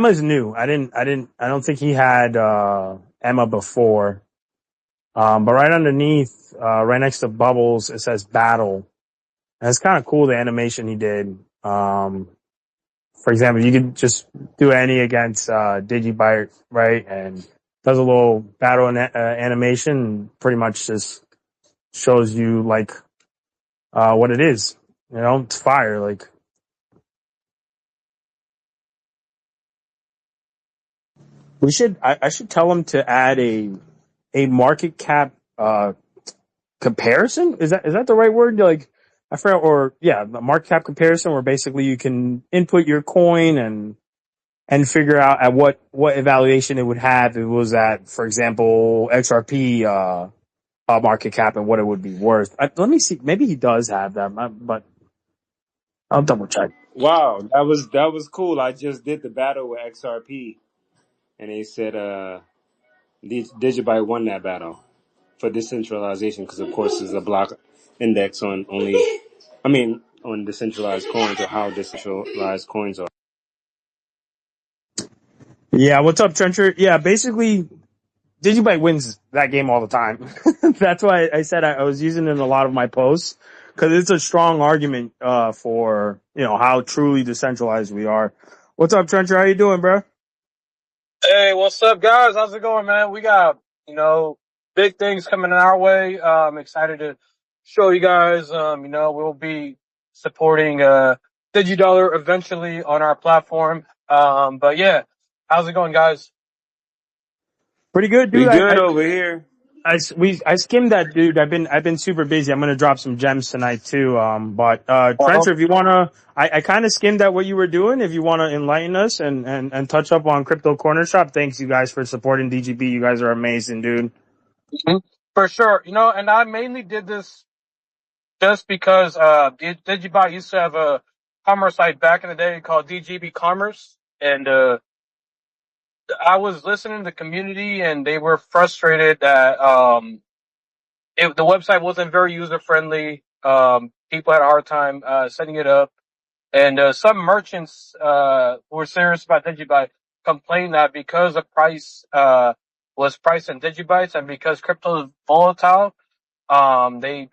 Emma's new. I don't think he had Emma before. But right underneath, right next to Bubbles, it says Battle. And it's kind of cool, the animation he did. For example, you could just do any against DigiByte, right? And does a little battle animation, and pretty much just shows you like what it is. You know, it's fire. Like, I should tell him to add a market cap comparison. Is that the right word? Like, I forgot. Or yeah, the market cap comparison, where basically you can input your coin and figure out at what evaluation it would have if it was at, for example, XRP market cap, and what it would be worth. Let me see. Maybe he does have that, but I'll double check. Wow, that was cool. I just did the battle with XRP, and they said Digibyte won that battle for decentralization because, of course, there's a block index on on decentralized coins, or how decentralized coins are. Yeah, what's up, Trencher? Yeah, basically, DigiByte wins that game all the time. That's why I said I was using it in a lot of my posts, because it's a strong argument for, you know, how truly decentralized we are. What's up, Trencher? How you doing, bro? Hey, what's up, guys? How's it going, man? We got, big things coming our way. I'm excited to show you guys, we'll be supporting, DigiDollar eventually on our platform. But yeah, how's it going, guys? Pretty good, We dude. good over here. I skimmed that, dude. I've been super busy. I'm gonna drop some gems tonight too. But Trencher, if you wanna, I kind of skimmed at what you were doing. If you wanna enlighten us and touch up on Crypto Corner Shop, thanks you guys for supporting DGB. You guys are amazing, dude. For sure. And I mainly did this just because, Digibyte used to have a commerce site back in the day called DGB Commerce. And, I was listening to the community, and they were frustrated that the website wasn't very user friendly. People had a hard time setting it up, and some merchants who were serious about Digibyte complained that because the price was priced in Digibytes, and because crypto is volatile, they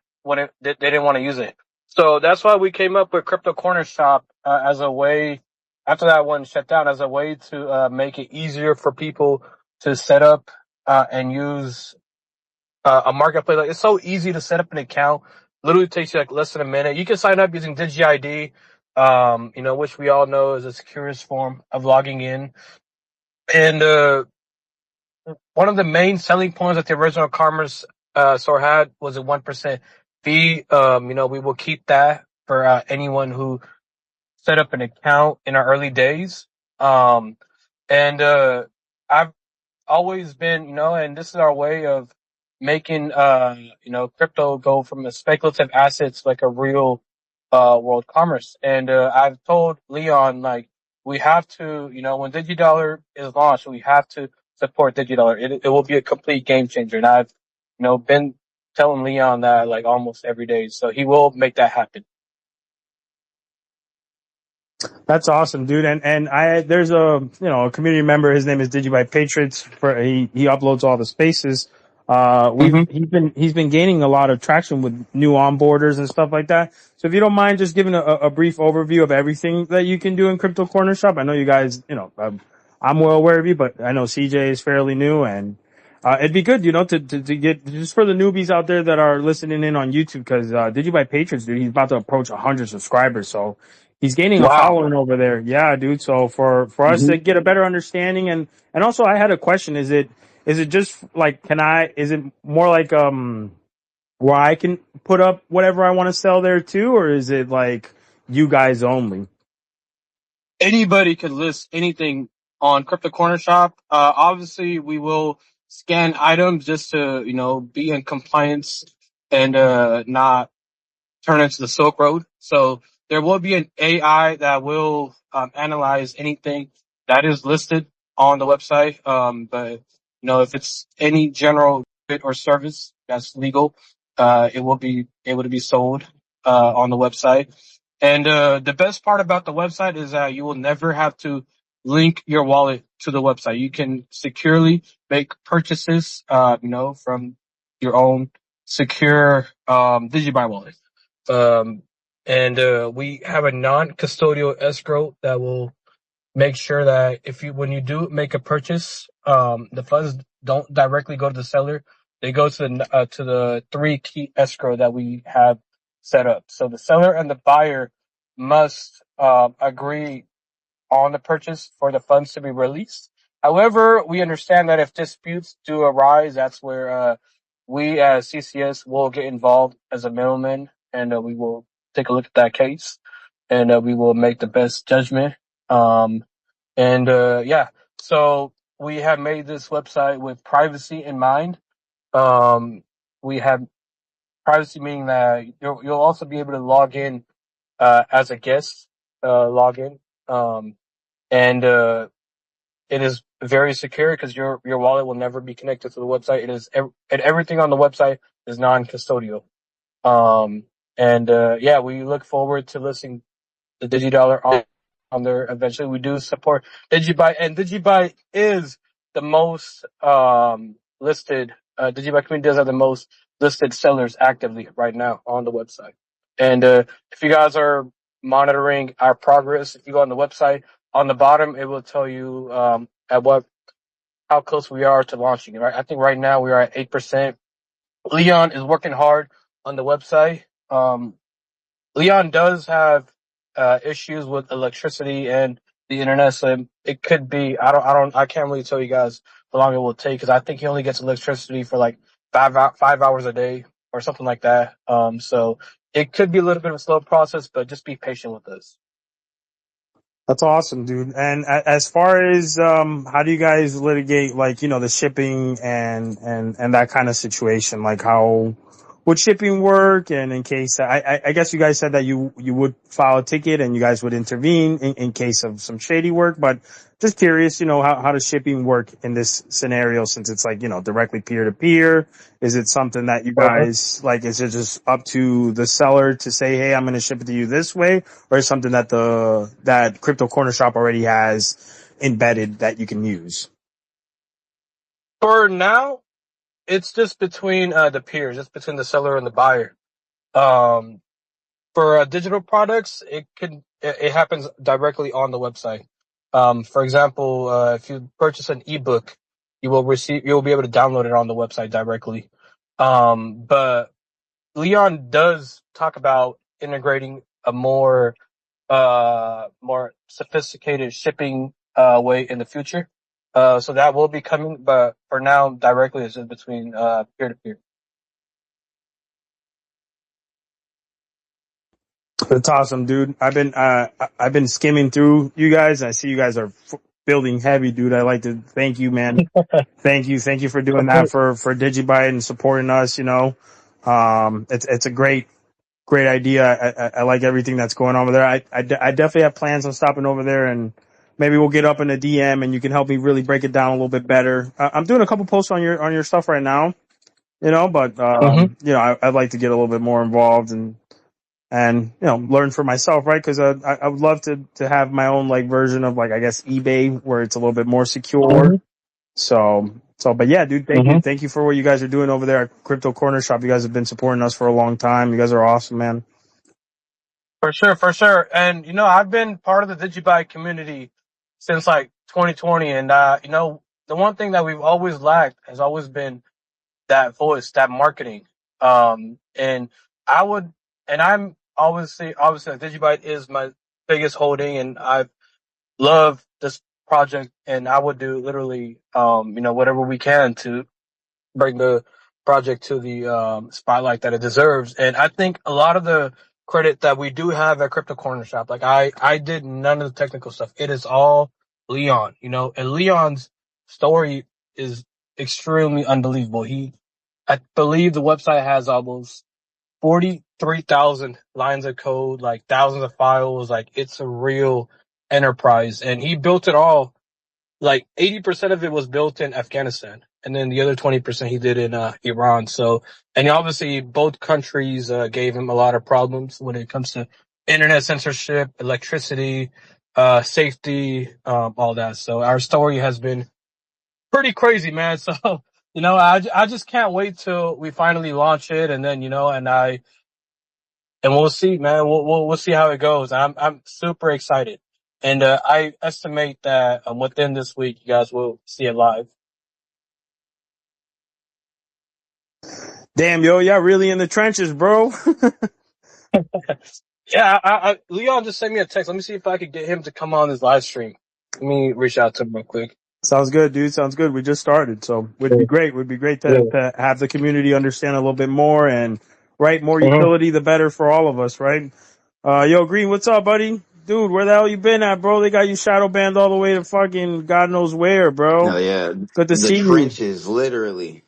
didn't want to use it. So that's why we came up with Crypto Corner Shop as a way, after that one shut down, as a way to make it easier for people to set up and use a marketplace. Like, it's so easy to set up an account. Literally takes you like less than a minute. You can sign up using DigiID, which we all know is a securest form of logging in. And one of the main selling points that the original Commerce store had was a 1% fee. We will keep that for anyone who set up an account in our early days. And I've always been, and this is our way of making, crypto go from a speculative asset to like a real, world commerce. And, I've told Leon, like, we have to, when DigiDollar is launched, we have to support DigiDollar. It will be a complete game changer. And I've, been telling Leon that like almost every day. So he will make that happen. That's awesome, dude. And there's a community member. His name is DIGIBYTE Patriots. He uploads all the spaces. He's been gaining a lot of traction with new onboarders and stuff like that. So if you don't mind just giving a brief overview of everything that you can do in Crypto Corner Shop. I know you guys, I'm well aware of you, but I know CJ is fairly new, and it'd be good, to get, just for the newbies out there that are listening in on YouTube, because DIGIBYTE Patriots, dude, he's about to approach 100 subscribers. So he's gaining a following over there. Yeah, dude. So for us to get a better understanding, and also I had a question. Is it just like, is it more like, where I can put up whatever I want to sell there too? Or is it like you guys only? Anybody could list anything on Crypto Corner Shop. Obviously we will scan items just to, be in compliance and, not turn into the Silk Road. So there will be an AI that will analyze anything that is listed on the website. But if it's any general good or service that's legal, it will be able to be sold on the website. And the best part about the website is that you will never have to link your wallet to the website. You can securely make purchases, from your own secure, DigiByte wallet. Um, and we have a non-custodial escrow that will make sure that when you do make a purchase, the funds don't directly go to the seller. They go to the three key escrow that we have set up. So the seller and the buyer must, agree on the purchase for the funds to be released. However, we understand that if disputes do arise, that's where, we as CCS will get involved as a middleman, and we will take a look at that case, and we will make the best judgment. Yeah, so we have made this website with privacy in mind. Um, we have privacy meaning that you'll also be able to log in, as a guest, login. And it is very secure because your wallet will never be connected to the website. It is, and everything on the website is non-custodial. Yeah, we look forward to listing the DigiDollar on there eventually. We do support DigiByte, and DigiByte is the most, listed, DigiByte community does have the most listed sellers actively right now on the website. And if you guys are monitoring our progress, if you go on the website, on the bottom it will tell you, how close we are to launching it. Right, I think right now we are at 8%. Leon is working hard on the website. Leon does have, issues with electricity and the internet, so it could be, I can't really tell you guys how long it will take, because I think he only gets electricity for like 5 hours a day or something like that. So it could be a little bit of a slow process, but just be patient with us. That's awesome, dude. And as far as how do you guys litigate, like, the shipping and that kind of situation? Like, how would shipping work? And in case, I guess you guys said that you would file a ticket and you guys would intervene in case of some shady work. But just curious, how does shipping work in this scenario, since it's like, directly peer to peer? Is it something that you guys like? Is it just up to the seller to say, "Hey, I'm going to ship it to you this way," or is it something that that Crypto Corner Shop already has embedded that you can use? For now, it's just between, the peers. It's between the seller and the buyer. Um, for digital products, it happens directly on the website. For example, if you purchase an ebook, you will be able to download it on the website directly. But Leon does talk about integrating a more sophisticated shipping, way in the future. So that will be coming, but for now, directly it's just between, peer to peer. That's awesome, dude. I've been skimming through you guys. I see you guys are building heavy, dude. I'd like to thank you, man. Thank you for doing that for Digibyte and supporting us. It's a great idea. I like everything that's going on over there. I definitely have plans on stopping over there, and maybe we'll get up in a DM and you can help me really break it down a little bit better. I'm doing a couple posts on your stuff right now, but Mm-hmm. I'd like to get a little bit more involved and learn for myself, right? Because I would love to have my own like version of, like, I guess, eBay, where it's a little bit more secure. But yeah, dude, Mm-hmm. thank you for what you guys are doing over there at Crypto Corner Shop. You guys have been supporting us for a long time. You guys are awesome, man. For sure, for sure. And I've been part of the DigiByte community since like 2020, and the one thing that we've always lacked has always been that voice, that marketing. And I would, and I'm obviously, like, DigiByte is my biggest holding, and I love this project, and I would do literally, whatever we can to bring the project to the, spotlight that it deserves. And I think a lot of the credit that we do have at Crypto Corner Shop, like I did none of the technical stuff. It is all Leon, and Leon's story is extremely unbelievable. I believe the website has almost 43,000 lines of code, like thousands of files. Like, it's a real enterprise, and he built it all. Like 80% of it was built in Afghanistan, and then the other 20% he did in, Iran. So, and obviously both countries, gave him a lot of problems when it comes to internet censorship, electricity. safety, all that. So our story has been pretty crazy, man. So, I just can't wait till we finally launch it, and then, and we'll see, man. We'll see how it goes. I'm super excited. And, I estimate that, within this week, you guys will see it live. Damn, yo, y'all really in the trenches, bro. Yeah, Leon just sent me a text. Let me see if I could get him to come on this live stream. Let me reach out to him real quick. Sounds good, dude. Sounds good. We just started, so would be great. Would be great Yeah. to have the community understand a little bit more, and right, more Mhm. utility, the better for all of us, right? Yo, Green, what's up, buddy? Dude, where the hell you been at, bro? They got you shadow banned all the way to fucking God knows where, bro. Hell yeah. Good to The see you. trenches, literally.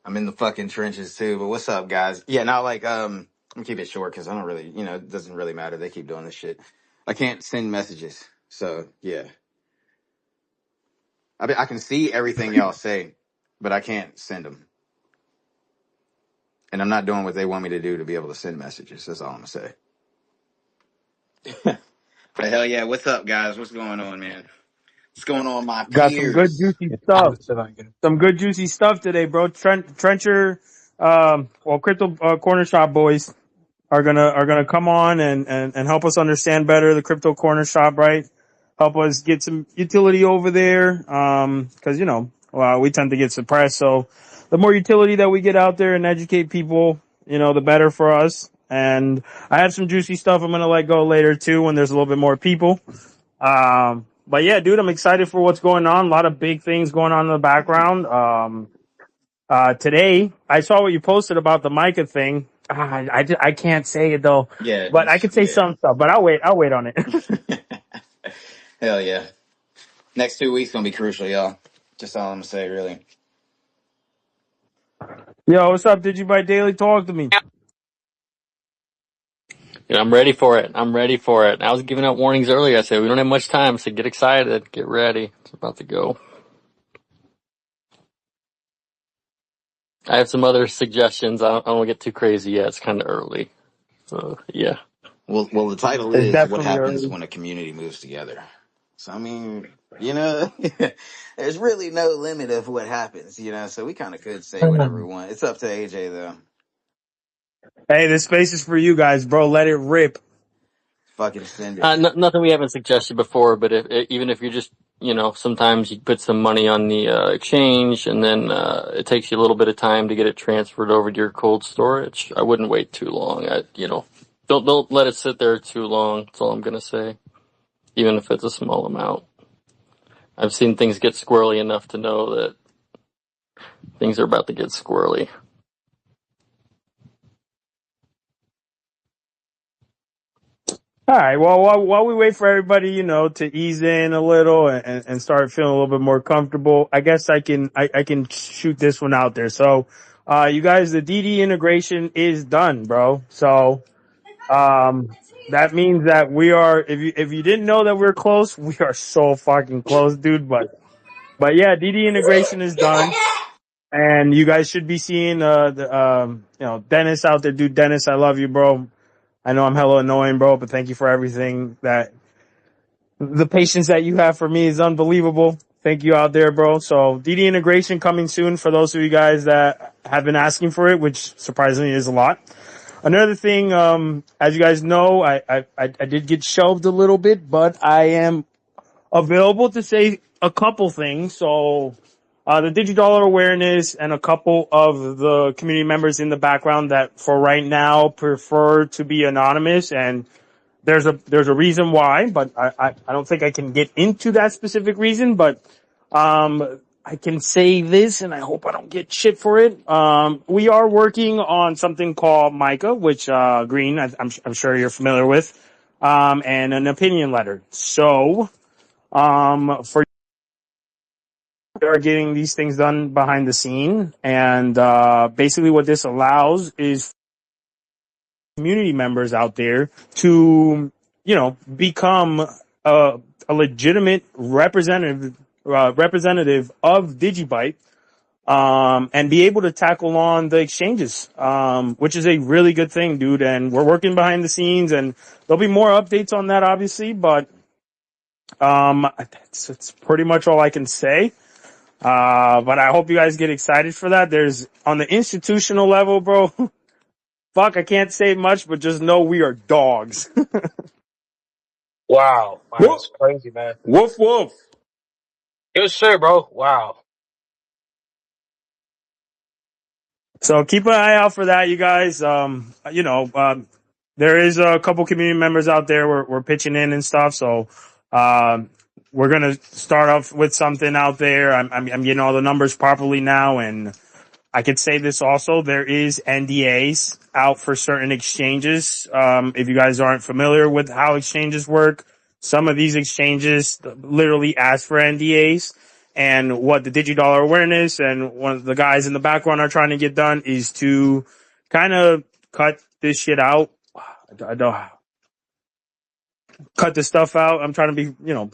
I'm in the fucking trenches too. But what's up, guys? Yeah, now I'm gonna keep it short because I don't really, it doesn't really matter. They keep doing this shit. I can't send messages. So yeah. I can see everything y'all say, but I can't send them. And I'm not doing what they want me to do to be able to send messages. That's all I'm gonna say. But hell yeah, what's up, guys? What's going on, man? What's going on, my Got some good peers? juicy stuff. Let's see if I can get him. Some good juicy stuff today, bro. Trencher, Crypto Corner Shop boys are gonna come on and help us understand better the crypto corner shop, right? Help us get some utility over there. Cause we tend to get suppressed. So the more utility that we get out there and educate people, the better for us. And I have some juicy stuff I'm gonna let go later too when there's a little bit more people. But yeah, dude, I'm excited for what's going on. A lot of big things going on in the background. Today I saw what you posted about the Micah thing. I can't say it though, Yeah, but I could say yeah. some stuff, but I'll wait on it. Hell yeah. Next 2 weeks gonna be crucial, y'all. Just all I'm gonna say, really. Yo, what's up? DigiByte Daily? Talk to me. Yeah, I'm ready for it. I'm ready for it. I was giving out warnings earlier. I said, we don't have much time, so get excited. Get ready. It's about to go. I have some other suggestions. I don't want to get too crazy yet. It's kind of early. So, yeah. Well, the title It's is "What definitely Happens early. When a Community Moves Together." So I mean, there's really no limit of what happens, So we kind of could say whatever we want. It's up to AJ though. Hey, this space is for you guys, bro. Let it rip. Fucking send it. Nothing we haven't suggested before, but even if you're just, sometimes you put some money on the exchange and then it takes you a little bit of time to get it transferred over to your cold storage. I wouldn't wait too long. Don't let it sit there too long. That's all I'm gonna say. Even if it's a small amount. I've seen things get squirrely enough to know that things are about to get squirrely. All right. Well, while we wait for everybody, to ease in a little and start feeling a little bit more comfortable, I guess I can shoot this one out there. So, you guys, the DD integration is done, bro. So, that means that we are, if you didn't know that we're close, we are so fucking close, dude. But yeah, DD integration is done. And you guys should be seeing, Dennis out there. Dude, Dennis, I love you, bro. I know I'm hella annoying, bro, but thank you for everything. The patience that you have for me is unbelievable. Thank you out there, bro. So DD integration coming soon for those of you guys that have been asking for it, which surprisingly is a lot. Another thing, as you guys know, I did get shelved a little bit, but I am available to say a couple things. So, the DigiDollar awareness and a couple of the community members in the background that for right now prefer to be anonymous, and there's a reason why, but I don't think I can get into that specific reason, but I can say this, and I hope I don't get shit for it. We are working on something called Micah, which Green, I'm sure you're familiar with, and an opinion letter. So for we are getting these things done behind the scene, and basically what this allows is community members out there to, become a legitimate representative of DigiByte, and be able to tackle on the exchanges, which is a really good thing, dude. And we're working behind the scenes, and there'll be more updates on that, obviously, but It's pretty much all I can say. But I hope you guys get excited for that. There's on the institutional level, bro. Fuck, I can't say much, but just know we are dogs. Wow, wow, Woof, that's crazy, man. woof, woof. Good shit, bro. Wow. So keep an eye out for that, you guys. There is a couple community members out there. We're pitching in and stuff. So, we're going to start off with something out there. I'm getting all the numbers properly now. And I could say this also. There is NDAs out for certain exchanges. If you guys aren't familiar with how exchanges work, some of these exchanges literally ask for NDAs. And what the DigiDollar awareness and one of the guys in the background are trying to get done is to kind of cut this shit out. I don't cut this stuff out. I'm trying to be,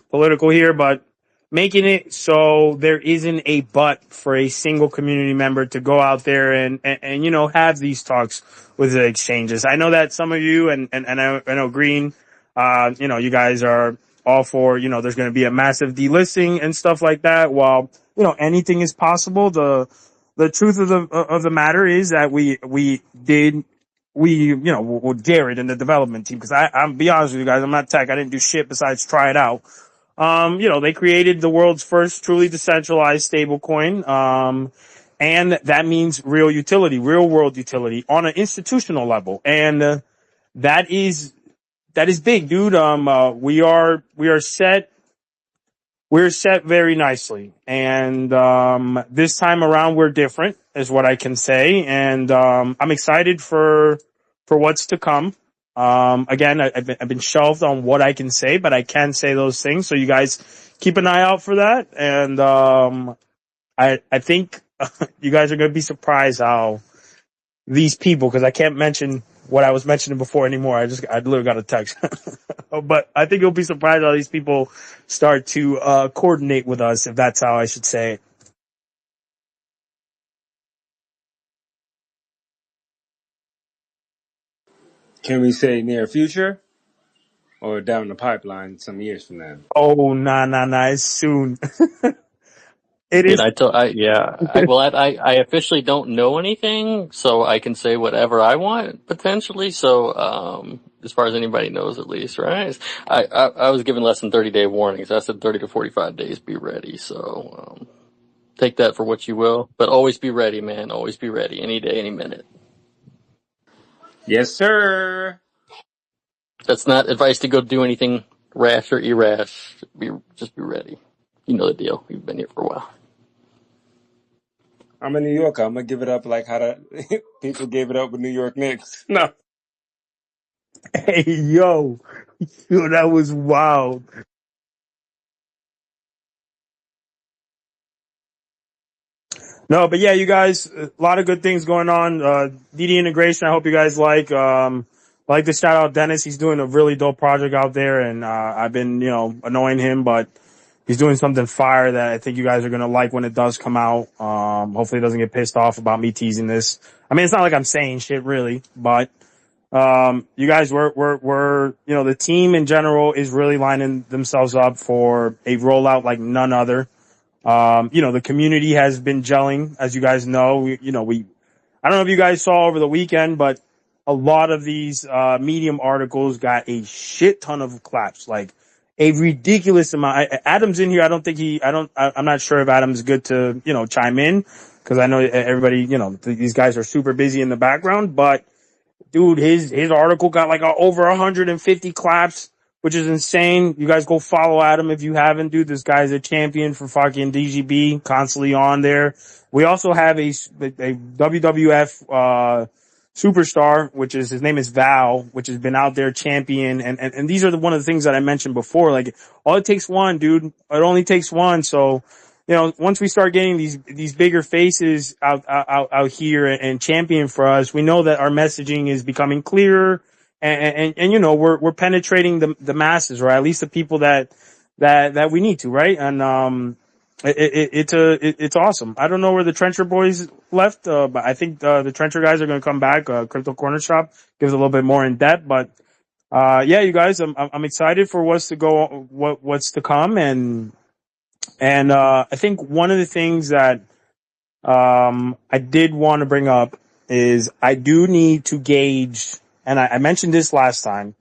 political here, but making it so there isn't a but for a single community member to go out there and have these talks with the exchanges. I know that some of you and I know Green, you guys are all for, there's going to be a massive delisting and stuff like that. While, anything is possible. The truth of the matter is that with Jared and the development team, because I'm be honest with you guys, I'm not tech. I didn't do shit besides try it out. They created the world's first truly decentralized stablecoin. And that means real utility, real world utility on an institutional level. And, that is big, dude. We're set very nicely. And, this time around we're different is what I can say. And, I'm excited for what's to come. Again, I've been shelved on what I can say, but I can say those things. So you guys keep an eye out for that. And, I think you guys are going to be surprised how these people, cause I can't mention what I was mentioning before anymore. I literally got a text, but I think you'll be surprised how these people start to, coordinate with us, if that's how I should say it. Can we say near future or down the pipeline some years from now? Oh, nah, it's soon. It Dude, is. I officially don't know anything, so I can say whatever I want potentially. So, as far as anybody knows, at least, right? I was given less than 30-day warnings. I said 30 to 45 days. Be ready. So, take that for what you will, but always be ready, man. Always be ready. Any day, any minute. Yes, sir. That's not advice to go do anything rash or irrash. Just be ready. You know the deal. You've been here for a while. I'm a New Yorker. I'm gonna give it up like how the people gave it up with New York Knicks. No. Hey, yo, that was wild. No, but yeah, you guys, a lot of good things going on. DD integration, I hope you guys like. Like to shout out Dennis. He's doing a really dope project out there, and I've been, annoying him, but he's doing something fire that I think you guys are gonna like when it does come out. Hopefully he doesn't get pissed off about me teasing this. I mean, it's not like I'm saying shit really, but you guys, we're, the team in general is really lining themselves up for a rollout like none other. The community has been gelling, as you guys know. I don't know if you guys saw over the weekend, but a lot of these, Medium articles got a shit ton of claps, like a ridiculous amount. Adam's in here. I'm not sure if Adam's good to, chime in, cause I know everybody, these guys are super busy in the background, but dude, his article got like over 150 claps, which is insane. You guys go follow Adam if you haven't, dude. This guy's a champion for fucking DGB, constantly on there. We also have a WWF, superstar, his name is Val, which has been out there champion. And these are one of the things that I mentioned before. Like, all it takes one, dude. It only takes one. So, once we start getting these bigger faces out here and champion for us, we know that our messaging is becoming clearer and we're penetrating the masses, or at least the people that we need to, right? And, it's awesome. I don't know where the Trencher boys left, but I think, the Trencher guys are going to come back. Crypto Corner Shop gives a little bit more in depth, but Yeah, you guys, I'm excited for what's to go, what's to come. And I think one of the things that, I did want to bring up is I do need to gauge, and I mentioned this last time,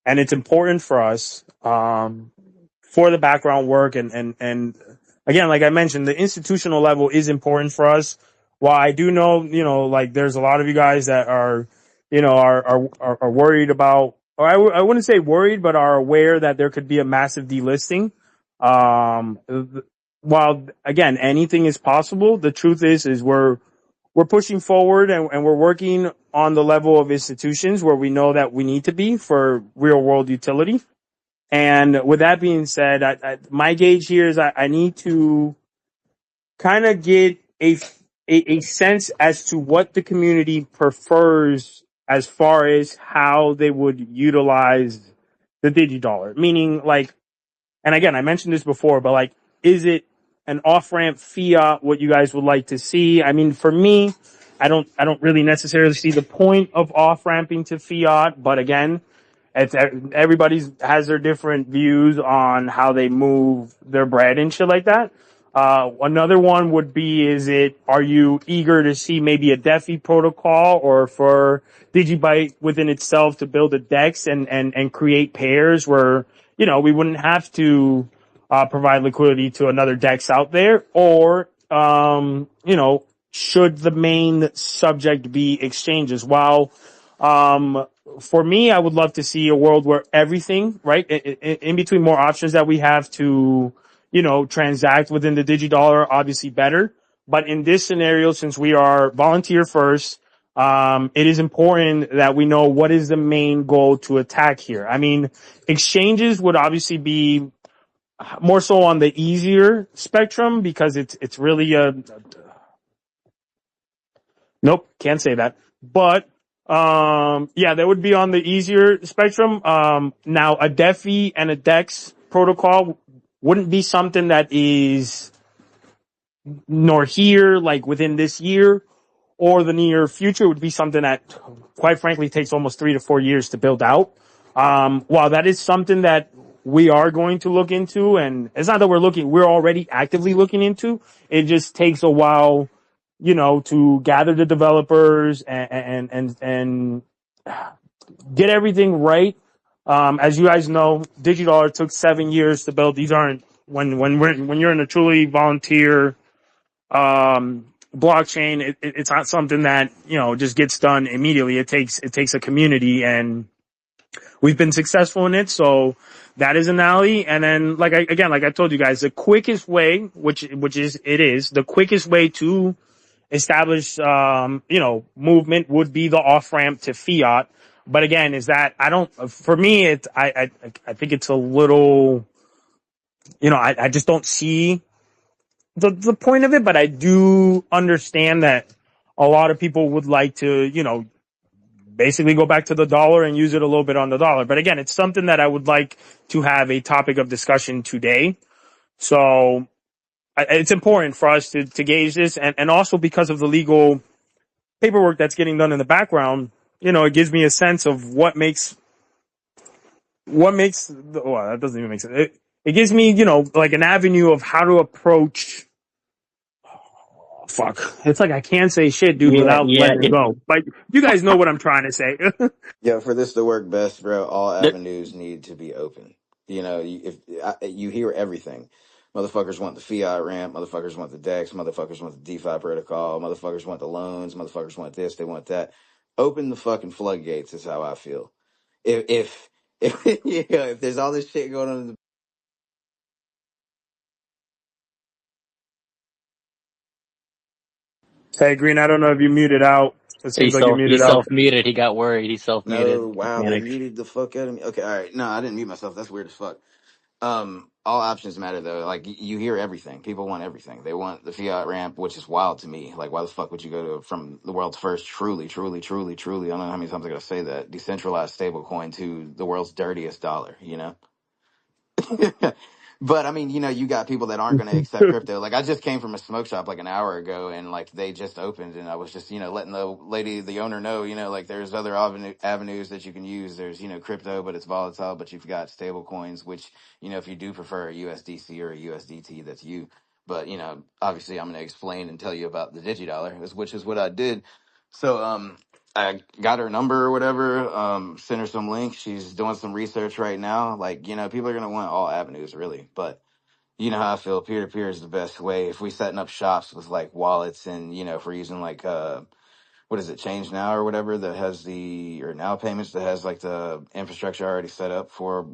and it's important for us, for the background work and again, like I mentioned, the institutional level is important for us. While I do know, like there's a lot of you guys that are, are worried about, or I wouldn't say worried, but are aware that there could be a massive delisting. Um, while again, anything is possible, the truth is we're pushing forward and we're working on the level of institutions where we know that we need to be for real world utility. And with that being said, my gauge here is I need to kind of get a sense as to what the community prefers as far as how they would utilize the DigiDollar. Meaning, like, and again, I mentioned this before, but like, is it an off-ramp fiat, what you guys would like to see? I mean, for me, I don't really necessarily see the point of off-ramping to fiat, but again, it's everybody's has their different views on how they move their bread and shit like that. Another one would be, are you eager to see maybe a DeFi protocol or for DigiByte within itself to build a DEX and create pairs where, we wouldn't have to, provide liquidity to another DEX out there? Or, should the main subject be exchanges? While, for me, I would love to see a world where everything, right, in between more options that we have to, transact within the DigiDollar, obviously better. But in this scenario, since we are volunteer first, it is important that we know what is the main goal to attack here. I mean, exchanges would obviously be more so on the easier spectrum because it's really nope, can't say that. But yeah, that would be on the easier spectrum. Now a DeFi and a DEX protocol wouldn't be something that is nor here, like within this year or the near future. Would be something that, quite frankly, takes almost 3 to 4 years to build out. While that is something that we are going to look into, and it's not that we're already actively looking into. It just takes a while, to gather the developers and get everything right. As you guys know, DigiDollar took 7 years to build. These aren't when you're in a truly volunteer blockchain. It's not something that just gets done immediately. It takes a community, and we've been successful in it. So that is an alley. And then, like I told you guys, the quickest way, which is the quickest way to establish, movement would be the off ramp to fiat. But again, for me, I think it's a little, I just don't see the point of it, but I do understand that a lot of people would like to, basically go back to the dollar and use it a little bit on the dollar. But again, it's something that I would like to have a topic of discussion today. So it's important for us to gauge this, and also because of the legal paperwork that's getting done in the background, it gives me a sense of what makes well, that doesn't even make sense. It gives me, like an avenue of how to approach. Fuck. It's like I can't say shit, dude, Yeah, without yeah. letting it go. Like, you guys know what I'm trying to say. Yeah, for this to work best, bro, all avenues need to be open. If you hear everything, motherfuckers want the fiat ramp, motherfuckers want the DEX, motherfuckers want the DeFi protocol, motherfuckers want the loans, motherfuckers want this, they want that. Open the fucking floodgates is how I feel. If there's all this shit going on in the Hey, Green, I don't know if you muted out. It He seems like you muted out. self muted. He got worried. He self muted. no, wow, they Panicked. muted the fuck out of me. Okay, all right, no, I didn't mute myself. That's weird as fuck. All options matter though. Like you hear everything. People want everything. They want the fiat ramp, which is wild to me. Like, why the fuck would you go to from the world's first truly? I don't know how many times I gotta say that decentralized stablecoin to the world's dirtiest dollar. But I mean, you got people that aren't going to accept crypto. Like I just came from a smoke shop like an hour ago, and like they just opened, and I was just letting the owner know, like there's other avenues that you can use. There's crypto, but it's volatile. But you've got stable coins, which if you do prefer a USDC or a USDT, that's you. But obviously, I'm going to explain and tell you about the DigiDollar, which is what I did. So I got her number or whatever, sent her some links. She's doing some research right now. Like, people are going to want all avenues really, but you know how I feel. Peer to peer is the best way. If we setting up shops with like wallets and, if we're using like, what is it, Change Now or whatever that has or Now Payments that has like the infrastructure already set up for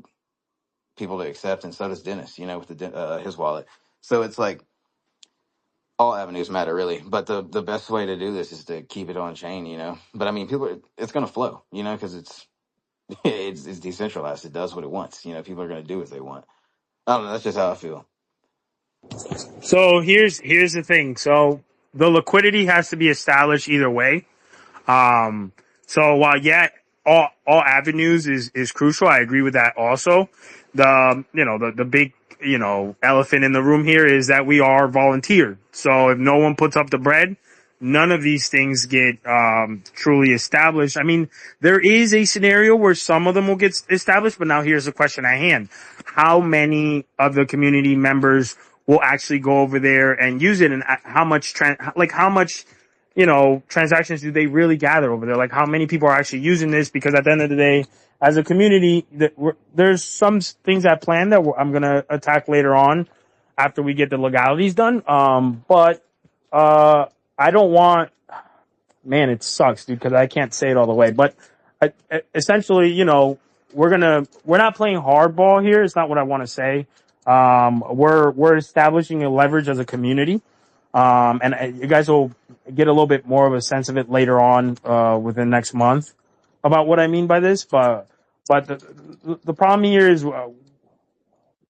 people to accept. And so does Dennis, with his wallet. So it's like all avenues matter really, but the best way to do this is to keep it on chain, but I mean, it's going to flow, cause it's decentralized. It does what it wants. People are going to do what they want. I don't know. That's just how I feel. So here's the thing. So the liquidity has to be established either way. So while all avenues is crucial, I agree with that also. The big, elephant in the room here is that we are volunteered. So if no one puts up the bread, none of these things get, truly established. I mean, there is a scenario where some of them will get established, but now here's the question at hand. How many of the community members will actually go over there and use it, and how much transactions do they really gather over there? Like how many people are actually using this? Because at the end of the day, as a community, there's some things at plan that I'm going to attack later on after we get the legalities done. But I don't want, man, it sucks, dude, because I can't say it all the way. But essentially, we're not playing hardball here. It's not what I want to say. We're establishing a leverage as a community. And you guys will get a little bit more of a sense of it later on, within next month about what I mean by this. But the problem here is,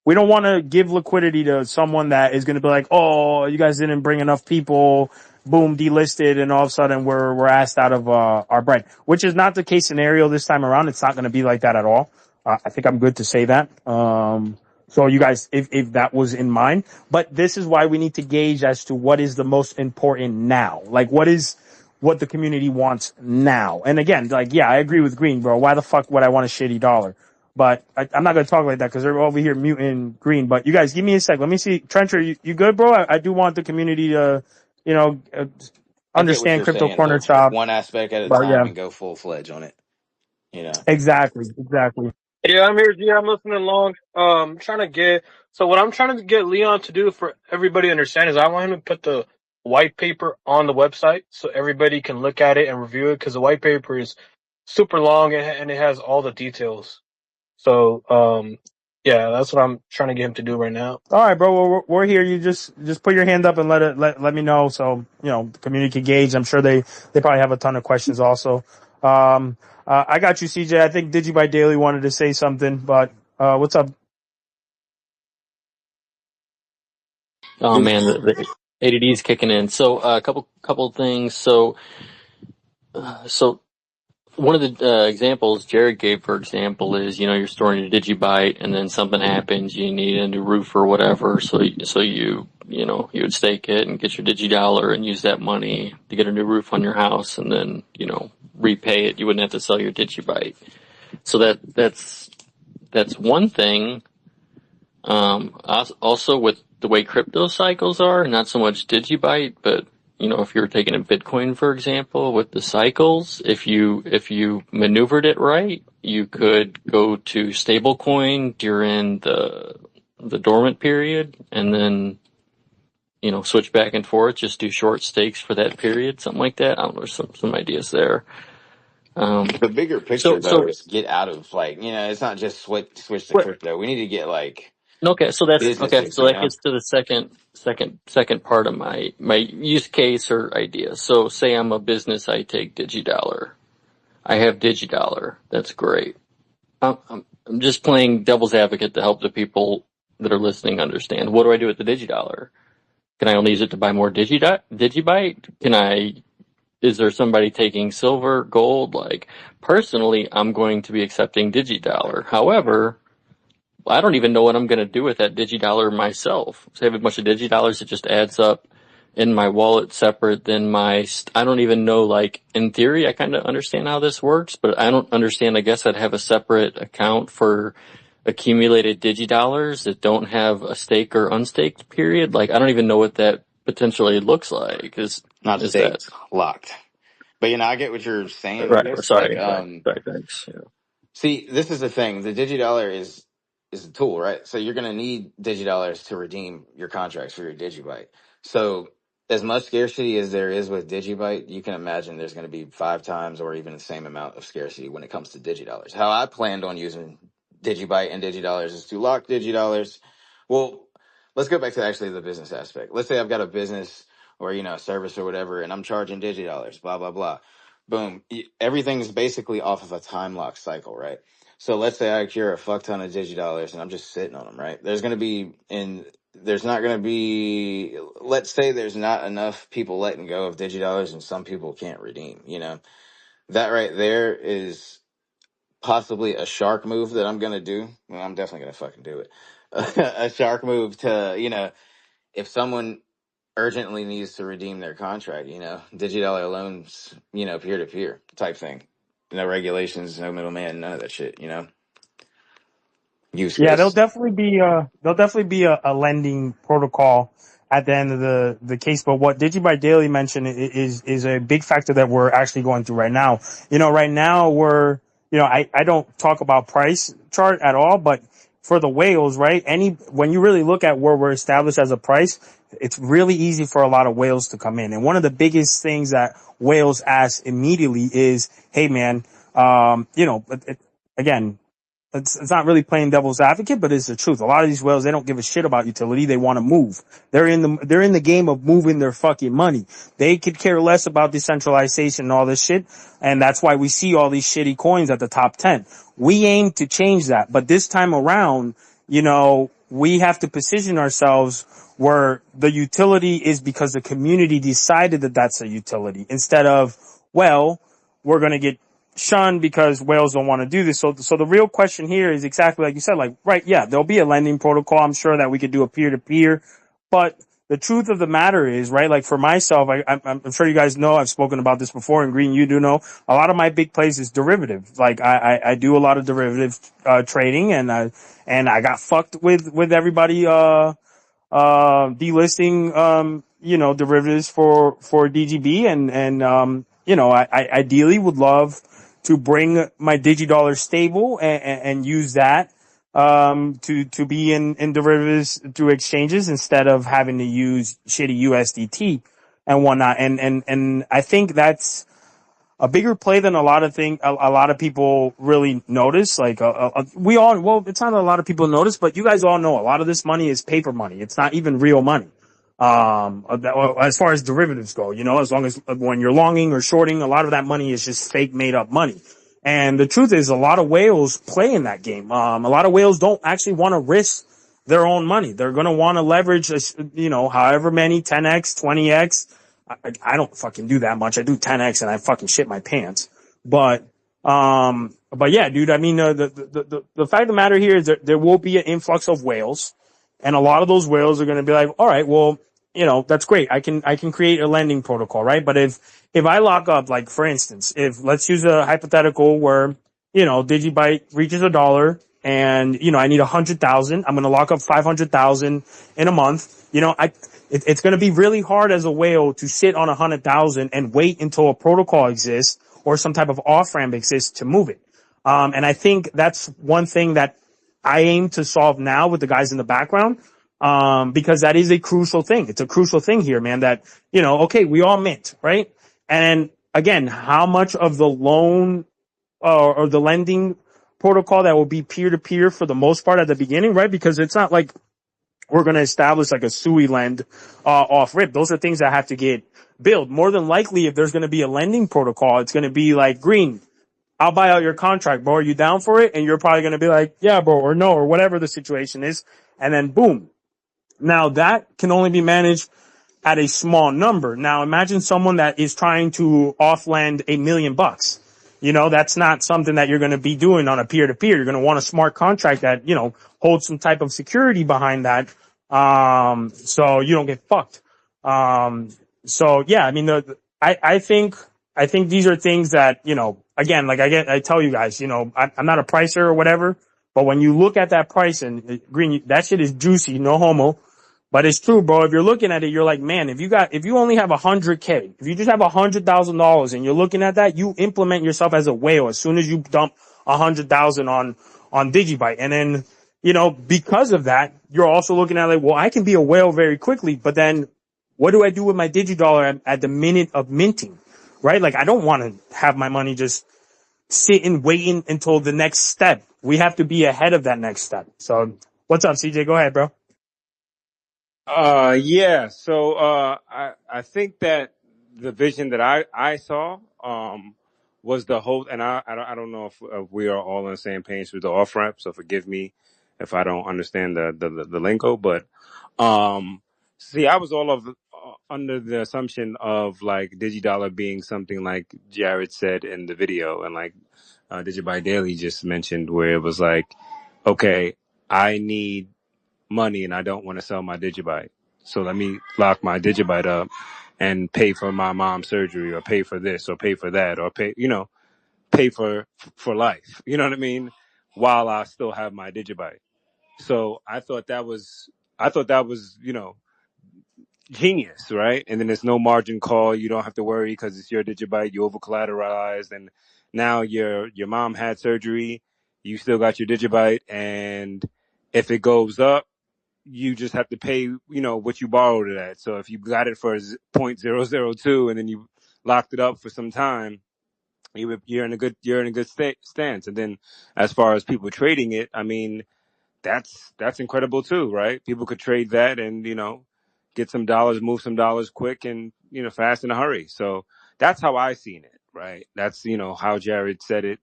we don't want to give liquidity to someone that is going to be like, oh, you guys didn't bring enough people, boom, delisted, and all of a sudden we're asked out of, our bread, which is not the case scenario this time around. It's not going to be like that at all. I think I'm good to say that. So you guys, if that was in mind, but this is why we need to gauge as to what is the most important now. Like what the community wants now. And again, like, yeah, I agree with Green, bro. Why the fuck would I want a shitty dollar? But I'm not going to talk like that because they're over here muting Green. But you guys, give me a sec. Let me see. Trencher, you good, bro? I do want the community to, I get what understand you're Crypto saying, Corner but Shop. one aspect at a But time yeah, and go full fledged on it. exactly. Yeah, I'm here, G. I'm listening along. So what I'm trying to get Leon to do for everybody to understand is I want him to put the white paper on the website so everybody can look at it and review it because the white paper is super long and it has all the details. So, yeah, that's what I'm trying to get him to do right now. All right, bro. Well, we're here. You just put your hand up and let me know. So, the community can gauge. I'm sure they probably have a ton of questions also. I got you, CJ. I think DigiByte Daily wanted to say something, but, what's up? Oh man, the ADD is kicking in. So a couple things. So one of the examples Jared gave, for example, is you're storing your DigiByte, and then something happens, you need a new roof or whatever. So you would stake it and get your DigiDollar and use that money to get a new roof on your house, and then repay it. You wouldn't have to sell your DigiByte. So that's one thing. Also with the way crypto cycles are, not so much DigiByte, but if you were taking a Bitcoin, for example, with the cycles, if you maneuvered it right, you could go to stablecoin during the dormant period, and then switch back and forth, just do short stakes for that period, something like that. I don't know, there's some ideas there. The bigger picture though is get out of it's not just switch to crypto. We need to get Okay, so businesses, that gets to the second part of my use case or idea. So say I'm a business, I take DigiDollar. I have DigiDollar. That's great. I'm just playing devil's advocate to help the people that are listening understand. What do I do with the DigiDollar? Can I only use it to buy more DigiByte? Is there somebody taking silver, gold? Like, personally, I'm going to be accepting DigiDollar. However, I don't even know what I'm going to do with that DigiDollar myself. So I have a bunch of DigiDollars. It just adds up in my wallet separate than I don't even know, like, in theory, I kind of understand how this works, but I don't understand. I guess I'd have a separate account for accumulated DigiDollars that don't have a stake or unstaked period. Like, I don't even know what that potentially looks like. Is Not that staked, locked. But I get what you're saying, right? Chris. Sorry. Thanks. Yeah. See, this is the thing. The DigiDollar is a tool, right? So you're gonna need DigiDollars to redeem your contracts for your DigiByte. So as much scarcity as there is with DigiByte, you can imagine there's gonna be 5 times or even the same amount of scarcity when it comes to DigiDollars. How I planned on using DigiByte and DigiDollars is to lock DigiDollars. Well, let's go back to actually the business aspect. Let's say I've got a business or a service or whatever, and I'm charging DigiDollars, blah blah blah. Boom. Everything's basically off of a time lock cycle, right? So let's say I cure a fuck ton of DigiDollars and I'm just sitting on them, right? There's not going to be, let's say there's not enough people letting go of DigiDollars and some people can't redeem, That right there is possibly a shark move that I'm going to do. Well, I'm definitely going to fucking do it. A shark move to, if someone urgently needs to redeem their contract, DigiDollar loans, peer to peer type thing. No regulations, no middleman, none of that shit, Use Yeah, Chris. there'll definitely be a lending protocol at the end of the case. But what DigiByte Daily mentioned is a big factor that we're actually going through right now. Right now I don't talk about price chart at all, but for the whales, right? When you really look at where we're established as a price, it's really easy for a lot of whales to come in. And one of the biggest things that whales ask immediately is, hey man, again, it's not really playing devil's advocate, but it's the truth. A lot of these whales, they don't give a shit about utility. They want to move. They're in the game of moving their fucking money. They could care less about decentralization and all this shit. And that's why we see all these shitty coins at the top 10. We aim to change that. But this time around, we have to position ourselves where the utility is because the community decided that that's a utility instead of, well, we're going to get shunned because whales don't want to do this. So the real question here is exactly like you said, like, right, yeah, there'll be a lending protocol. I'm sure that we could do a peer-to-peer, but the truth of the matter is, right, like for myself, I'm sure you guys know, I've spoken about this before, and Green, you do know, a lot of my big plays is derivative. Like I do a lot of derivative, trading, and I got fucked with everybody, delisting, derivatives for DGB, and I ideally would love to bring my DigiDollar stable and use that to be in derivatives through exchanges instead of having to use shitty USDT and whatnot. And I think that's a bigger play than a lot of people really notice. Like, it's not a lot of people notice, but you guys all know a lot of this money is paper money. It's not even real money. As far as derivatives go, as long as when you're longing or shorting, a lot of that money is just fake made up money. And the truth is a lot of whales play in that game. A lot of whales don't actually want to risk their own money. They're going to want to leverage, however many 10x, 20x. I don't fucking do that much. I do 10x and I fucking shit my pants. But yeah, dude, I mean, the fact of the matter here is that there will be an influx of whales, and a lot of those whales are going to be like, all right, well, that's great. I can create a lending protocol, right? But if I lock up, like, for instance, if let's use a hypothetical where, DigiByte reaches $1 and, I need 100,000, I'm going to lock up 500,000 in a month. It's going to be really hard as a whale to sit on 100,000 and wait until a protocol exists or some type of off ramp exists to move it. And I think that's one thing that I aim to solve now with the guys in the background. Because that is a crucial thing. It's a crucial thing here, man, that, okay, we all mint, right? And again, how much of the loan, or the lending protocol that will be peer to peer for the most part at the beginning, right? Because it's not like we're going to establish like a SUI lend, off rip. Those are things that have to get built. More than likely, if there's going to be a lending protocol, it's going to be like, Green, I'll buy out your contract, bro. Are you down for it? And you're probably going to be like, yeah, bro, or no, or whatever the situation is. And then boom. Now that can only be managed at a small number. Now imagine someone that is trying to off-lend $1 million. That's not something that you're going to be doing on a peer-to-peer. You're going to want a smart contract that, hold some type of security behind that. So you don't get fucked. So yeah, I mean, I think these are things that, you know, again, like I tell you guys, you know, I'm not a pricer or whatever, but when you look at that price and green, that shit is juicy, no homo. But it's true, bro. If you're looking at it, you're like, man, if you only have 100K, if you just have $100,000 and you're looking at that, you implement yourself as a whale as soon as you dump 100,000 on DigiByte. And then, you know, because of that, you're also looking at like, well, I can be a whale very quickly, but then what do I do with my DigiDollar at the minute of minting? Right? Like, I don't want to have my money just sitting, waiting until the next step. We have to be ahead of that next step. So what's up, CJ? Go ahead, bro. Yeah. So, I think that the vision that I saw, was the whole, and I don't know if we are all on the same page with the off ramp. So forgive me if I don't understand the lingo, but, see, I was all of, under the assumption of like DigiDollar being something like Jared said in the video, and like, DigiByte Daily just mentioned, where it was like, okay, I need money and I don't want to sell my Digibyte. So let me lock my Digibyte up and pay for my mom's surgery, or pay for this, or pay for that, or pay, pay for life. You know what I mean? While I still have my Digibyte. So I thought that was, genius, right? And then there's no margin call. You don't have to worry because it's your Digibyte. You over collateralized, and now your mom had surgery. You still got your Digibyte, and if it goes up, you just have to pay, what you borrowed it at. So if you got it for 0.002 and then you locked it up for some time, you're in a good stance. And then as far as people trading it, I mean, that's incredible too, right? People could trade that and, get some dollars, move some dollars quick and, fast in a hurry. So that's how I seen it, right? That's, how Jared said it.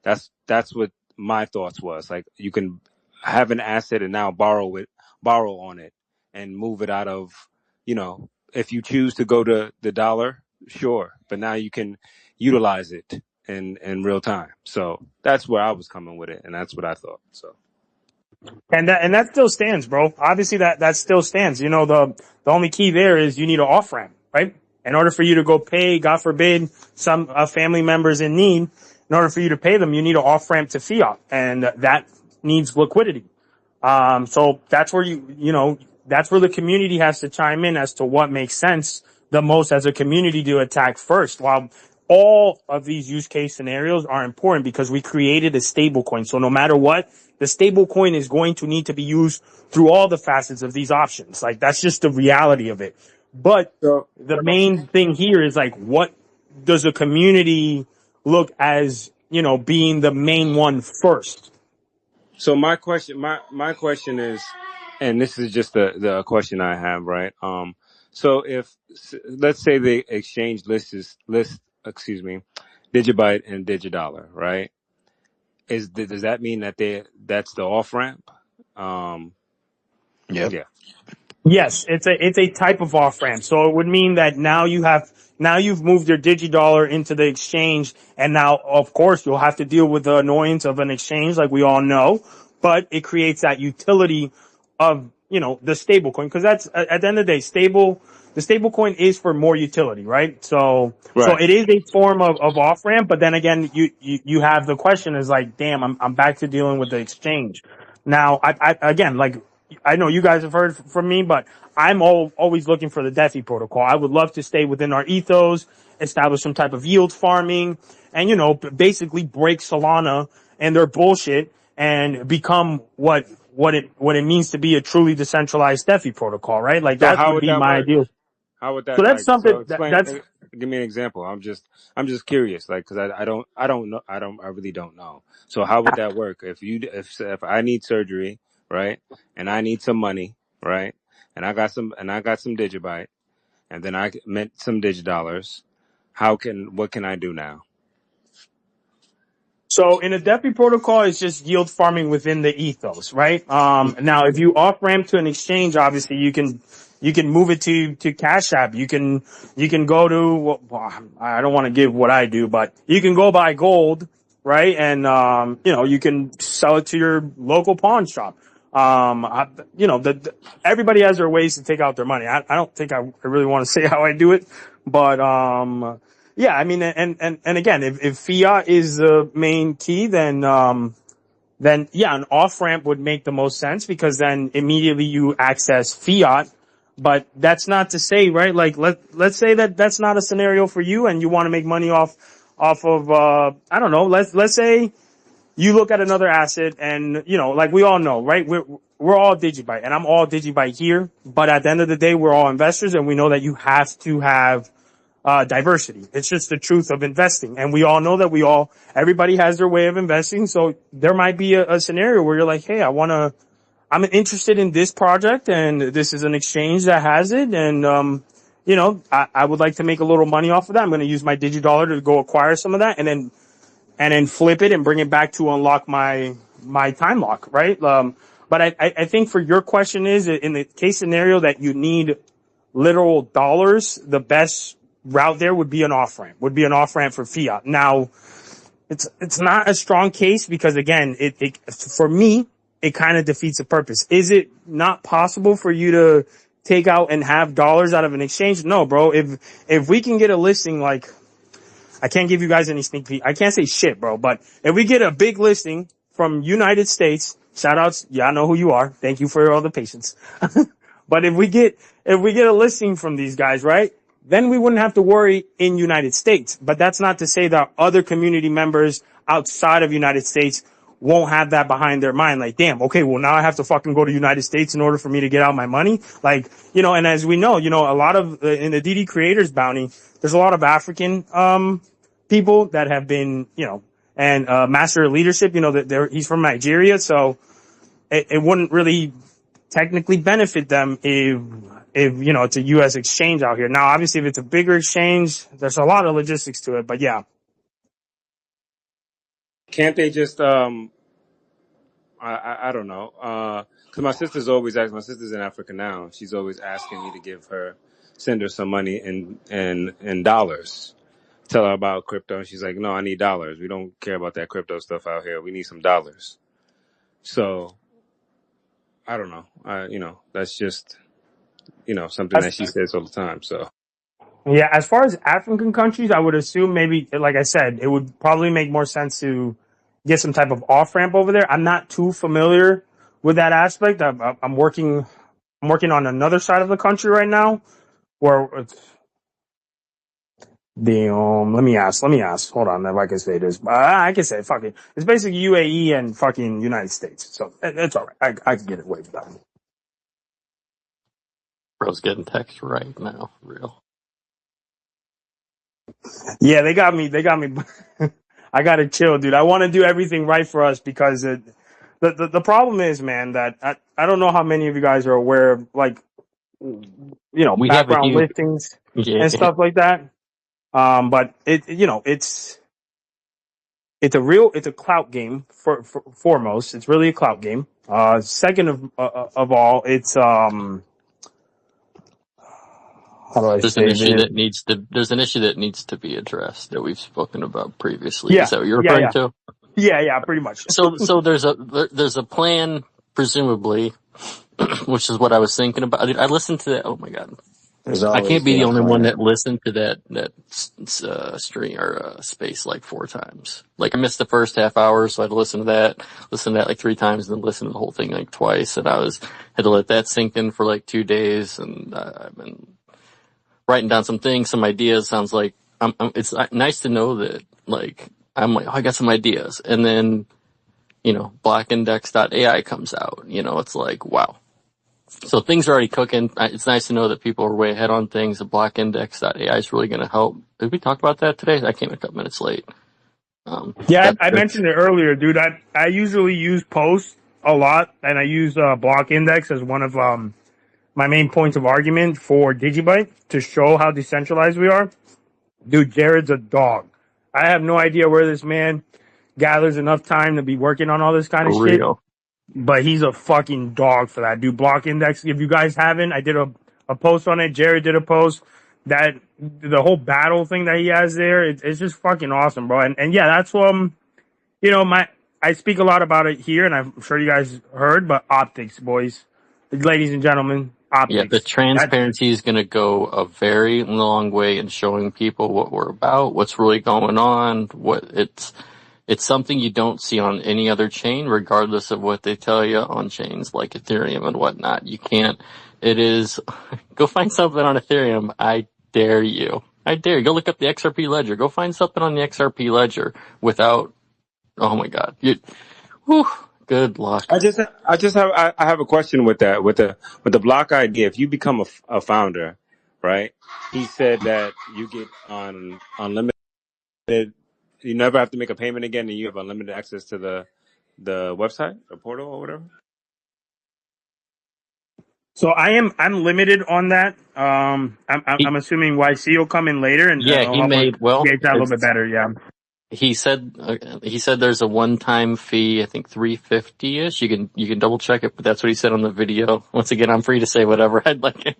That's what my thoughts was. Like, you can have an asset and now borrow on it and move it out of, if you choose to go to the dollar, sure. But now you can utilize it in real time. So that's where I was coming with it. And that's what I thought. So. And that still stands, bro. Obviously that still stands. You know, the only key there is you need an off ramp, right? In order for you to go pay, God forbid, some family members in need, in order for you to pay them, you need an off ramp to fiat, and that needs liquidity. So that's where that's where the community has to chime in as to what makes sense the most as a community to attack first. While all of these use case scenarios are important because we created a stable coin. So no matter what, the stable coin is going to need to be used through all the facets of these options. Like, that's just the reality of it. But So, the main thing here is like, what does a community look as, being the main one first? So my question is, and this is just the question I have, right? So let's say the exchange excuse me, Digibyte and Digidollar, right? Does that mean that that's the off ramp? Um, Yep. yeah. Yes, it's a type of off ramp. So it would mean that now you've moved your DigiDollar into the exchange, and now of course you'll have to deal with the annoyance of an exchange, like we all know. But it creates that utility of the stable coin, because that's at the end of the day, the stable coin is for more utility, right? So Right. it is a form of off ramp, but then again, you have the question is like, damn, I'm back to dealing with the exchange. Now, I again, like, I know you guys have heard from me, but I'm always looking for the DeFi protocol. I would love to stay within our ethos, establish some type of yield farming, and, basically break Solana and their bullshit and become what it means to be a truly decentralized DeFi protocol, right? Like, So that how would would be that my work? ideal. How would So that, that's like, so something explain, that's give me an example. I'm just curious, like, cause I don't know, I really don't know. So how would that work? If I need surgery, right? And I need some money, right? And I got some Digibyte, and then I meant some Digidollars. What can I do now? So in a DeFi protocol, it's just yield farming within the ethos, right? Now if you off ramp to an exchange, obviously you can move it to Cash App. You can go to, well, I don't want to give what I do, but you can go buy gold right? And, you can sell it to your local pawn shop. Everybody has their ways to take out their money. I don't think I really want to say how I do it, but, yeah, I mean, and again, if fiat is the main key, then yeah, an off ramp would make the most sense because then immediately you access fiat. But that's not to say, right? Like let's say that that's not a scenario for you and you want to make money off of, I don't know, let's say you look at another asset and, like we all know, right? We're all DigiByte and I'm all DigiByte here. But at the end of the day, we're all investors and we know that you have to have diversity. It's just the truth of investing. And we all know that everybody has their way of investing. So there might be a scenario where you're like, hey, I'm interested in this project and this is an exchange that has it. And, I would like to make a little money off of that. I'm going to use my DigiDollar to go acquire some of that and then flip it and bring it back to unlock my time lock, right? But I think for your question is in the case scenario that you need literal dollars, the best route there would be an off ramp for fiat. Now, it's not a strong case because again, for me, it kind of defeats the purpose. Is it not possible for you to take out and have dollars out of an exchange? No, bro. If we can get a listing, like, I can't give you guys any sneak peek. I can't say shit, bro, but if we get a big listing from United States, shout outs, yeah, I know who you are. Thank you for all the patience. But if we get a listing from these guys, right? Then we wouldn't have to worry in United States. But that's not to say that other community members outside of United States won't have that behind their mind. Like, damn, okay, well now I have to fucking go to United States in order for me to get out my money. Like, and as we know, a lot of, in the DD creators bounty, there's a lot of African, people that have been, and, master of leadership, that he's from Nigeria. So it wouldn't really technically benefit them if it's a U.S. exchange out here. Now, obviously, if it's a bigger exchange, there's a lot of logistics to it, but yeah. Can't they just, I don't know, cause my sister's in Africa now. She's always asking me to send her some money in dollars. Tell her about crypto. And she's like, no, I need dollars. We don't care about that crypto stuff out here. We need some dollars. So I don't know. That's just, something that she says all the time. So yeah, as far as African countries, I would assume maybe, like I said, it would probably make more sense to get some type of off ramp over there. I'm not too familiar with that aspect. I'm working on another side of the country right now where it's let me ask. Hold on, if I can say this. I can say, fuck it. It's basically UAE and fucking United States. So it's all right. I can get it away with that. Bro's getting text right now, real. Yeah, they got me. I gotta chill, dude. I want to do everything right for us because the problem is, man, that I don't know how many of you guys are aware of, like, We background listings and stuff like that. But it's a clout game for foremost. It's really a clout game. Second of all, it's how do I There's say an issue it? there's an issue that needs to be addressed that we've spoken about previously. Yeah. Is that what you're referring to? Yeah, pretty much. So there's a plan, presumably, which is what I was thinking about. I listened to that. Oh my God. I can't be the only one that listened to that stream or space like 4 times. Like I missed the first half hour, so I had to listen to that like 3 times, and then listen to the whole thing like twice. And had to let that sink in for like 2 days. And I've been writing down some things, some ideas. Sounds like it's nice to know that like I'm like, oh, I got some ideas, and then blockindex.ai comes out. It's like, wow. So things are already cooking. It's nice to know that people are way ahead on things. The blockindex.ai is really going to help. Did we talk about that today? I came a couple minutes late. I mentioned it earlier, dude. I usually use Post a lot, and I use Block Index as one of my main points of argument for DigiByte to show how decentralized we are. Dude, Jared's a dog. I have no idea where this man gathers enough time to be working on all this kind of shit. But he's a fucking dog for that, dude. Block Index. If you guys haven't, I did a post on it. Jared did a post. That the whole battle thing that he has there, it's just fucking awesome, bro. And yeah, that's you know, I speak a lot about it here, and I'm sure you guys heard, but optics, boys, ladies and gentlemen, Yeah, the optics. That's transparency is going to go a very long way in showing people what we're about, what's really going on, what it's something you don't see on any other chain, regardless of what they tell you on chains like Ethereum and whatnot. You can't, it is, go find something on Ethereum. I dare you. I dare you. Go look up the XRP ledger. Go find something on the XRP ledger without, oh my God. Whew, good luck. I have a question with that, with the block idea. If you become a founder, right? He said that you get on unlimited, you never have to make a payment again, and you have unlimited access to the website or portal or whatever. so I'm limited on that. I'm assuming YC will come in later and Yeah, he hopefully made, well, gauge that a little bit better. Yeah. he said there's a one-time fee, I think 350-ish. You can double check it, but that's what he said on the video. Once again, I'm free to say whatever I'd like.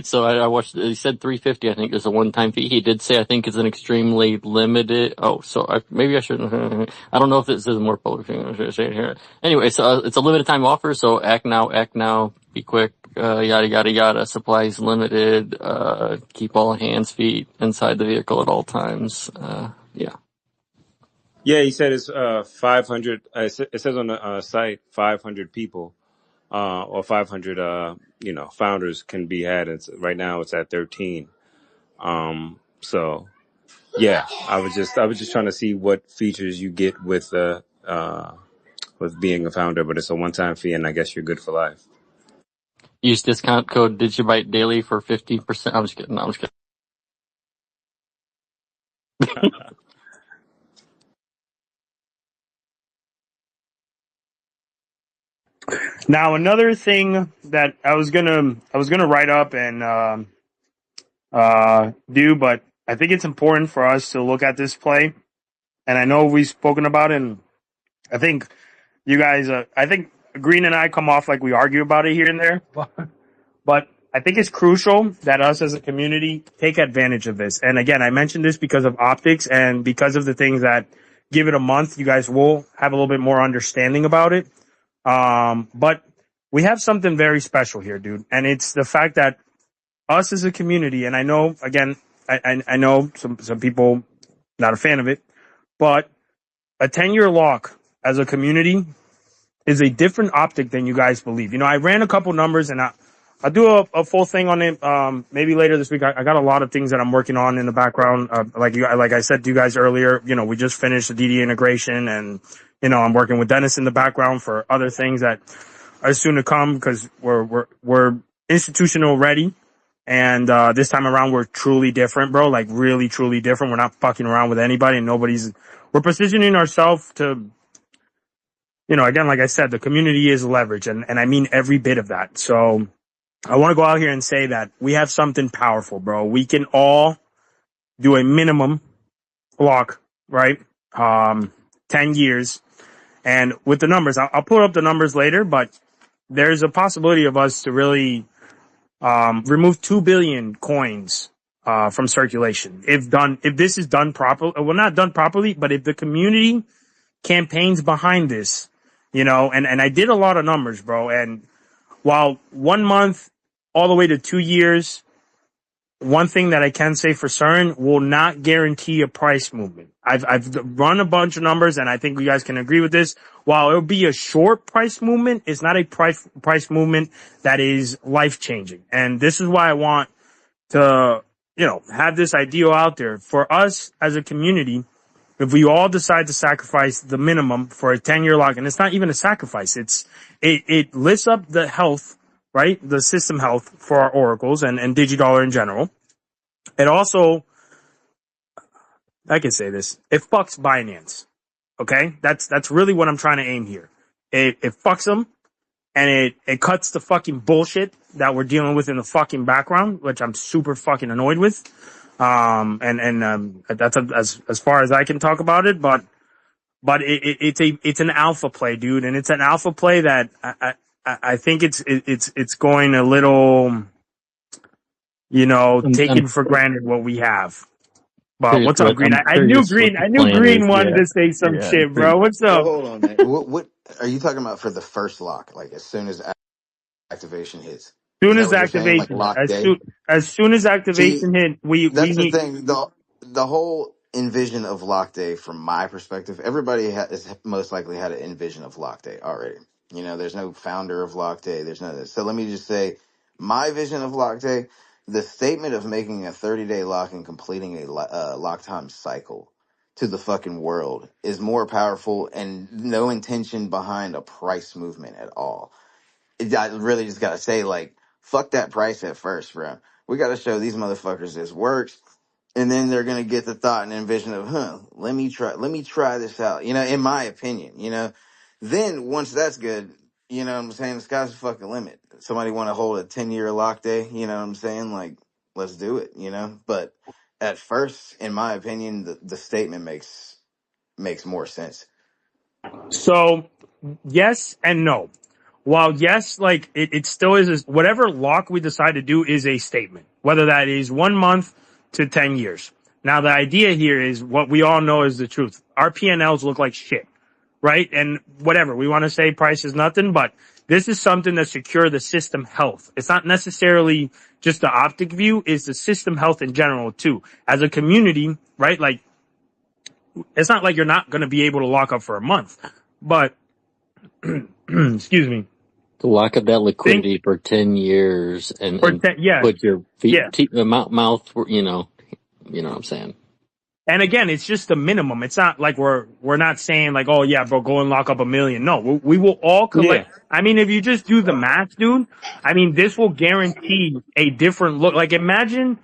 So I watched, he said 350, I think is a one-time fee. He did say, I think it's an extremely limited, maybe I shouldn't, I don't know if this is more public thing. I should say it here. Anyway, so it's a limited time offer, so act now, be quick, yada, yada, yada. Supplies limited, keep all hands, feet inside the vehicle at all times. Yeah. Yeah, he said it's 500. It says on the site 500 people, or 500 founders can be had. It's right now it's at 13. So yeah, I was just trying to see what features you get with being a founder, but it's a one-time fee, and I guess you're good for life. Use discount code DIGIBYTE daily for 15%. I'm just kidding. No, I'm just kidding. Now another thing that I was gonna write up and do, but I think it's important for us to look at this play. And I know we've spoken about it, and I think you guys, I think Green and I come off like we argue about it here and there, but I think it's crucial that us as a community take advantage of this. And again, I mentioned this because of optics and because of the things that give it a month, you guys will have a little bit more understanding about it. But we have something very special here, dude. And it's the fact that us as a community, and I know, again, I know some people not a fan of it, but a 10-year lock as a community is a different optic than you guys believe. You know, I ran a couple numbers and I'll do a full thing on it, maybe later this week. I got a lot of things that I'm working on in the background. Like I said to you guys earlier, you know, we just finished the DD integration and, you know, I'm working with Dennis in the background for other things that are soon to come because we're institutional ready. And, this time around, we're truly different, bro. Like really, truly different. We're not fucking around with anybody and we're positioning ourselves to, you know, again, like I said, the community is leverage and I mean every bit of that. So I want to go out here and say that we have something powerful, bro. We can all do a minimum block, right? 10 years. And with the numbers, I'll pull up the numbers later, but there's a possibility of us to really remove 2 billion coins from circulation if this is done properly. Well, not done properly, but if the community campaigns behind this, you know, and I did a lot of numbers, bro. And while 1 month all the way to 2 years, one thing that I can say for certain will not guarantee a price movement. I've run a bunch of numbers and I think you guys can agree with this. While it'll be a short price movement, it's not a price movement that is life changing. And this is why I want to, you know, have this ideal out there for us as a community. If we all decide to sacrifice the minimum for a 10-year lock, and it's not even a sacrifice, it lifts up the health, right? The system health for our oracles and DigiDollar in general. It also, I can say this, it fucks Binance. Okay? That's really what I'm trying to aim here. It fucks them and it cuts the fucking bullshit that we're dealing with in the fucking background, which I'm super fucking annoyed with. That's as far as I can talk about it, but it's an alpha play, dude. And it's an alpha play that I think it's going a little, you know, taking for granted what we have. But what's up, Green? I'm I knew curious what Green. the I knew plan is. Green wanted Yeah, to say some yeah. I'm shit, bro. What's So up? hold on, man. What are you talking about for the first lock? Like as soon as activation hits, is Soon that as what you're saying? Like activation, lock day? as soon as See, activation hit, we that's the need. thing. The whole envision of lock day, from my perspective, everybody has most likely had an envision of lock day already. You know, there's no founder of lock day. There's none of this. So let me just say, my vision of lock day, the statement of making a 30-day lock and completing a lock time cycle to the fucking world is more powerful, and no intention behind a price movement at all. I really just gotta say, like, fuck that price at first, bro. We gotta show these motherfuckers this works, and then they're gonna get the thought and envision of, let me try this out. You know, in my opinion, you know. Then once that's good, you know what I'm saying, the sky's the fucking limit. Somebody want to hold a 10-year lock day, you know what I'm saying? Like, let's do it, you know. But at first, in my opinion, the statement makes more sense. So yes and no. While yes, like it still is whatever lock we decide to do is a statement, whether that is 1 month to 10 years. Now the idea here is what we all know is the truth. Our P&Ls look like shit, right? And whatever we want to say, price is nothing, but this is something to secure the system health. It's not necessarily just the optic view; it's the system health in general too. As a community, right? Like it's not like you're not going to be able to lock up for a month, but excuse me. To lock up that Think liquidity for 10 years for and 10, yeah, put your feet, yeah. mouth, you know what I'm saying? And again, it's just the minimum. It's not like we're not saying like, oh yeah, bro, go and lock up a million. No, we will all Yeah. collect. I mean, if you just do the math, dude, I mean, this will guarantee a different look. Like imagine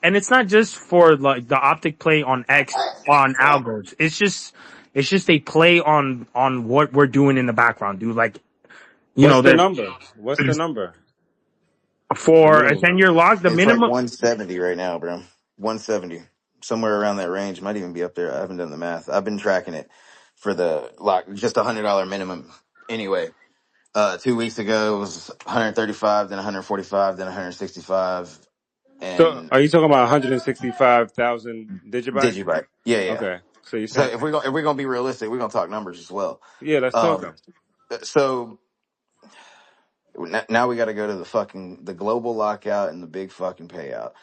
and it's not just for like the optic play on X on algos. It's just a play on what we're doing in the background, dude. Like, you What's know, the there's number? What's the number? The for a minimum. 10-year lock, the It's like minimum. 170 right now, bro. 170. Somewhere around that range. Might even be up there. I haven't done the math. I've been tracking it for the lock, just $100 minimum. Anyway, 2 weeks ago it was 135, then 145, then 165, So and are you talking about 165,000 digibyte? DigiByte. Yeah, yeah. Okay. So you're So saying, if we're gonna be realistic, we're gonna talk numbers as well. yeah, let's talk Um, them. so now we got to go to the global lockout and the big fucking payout.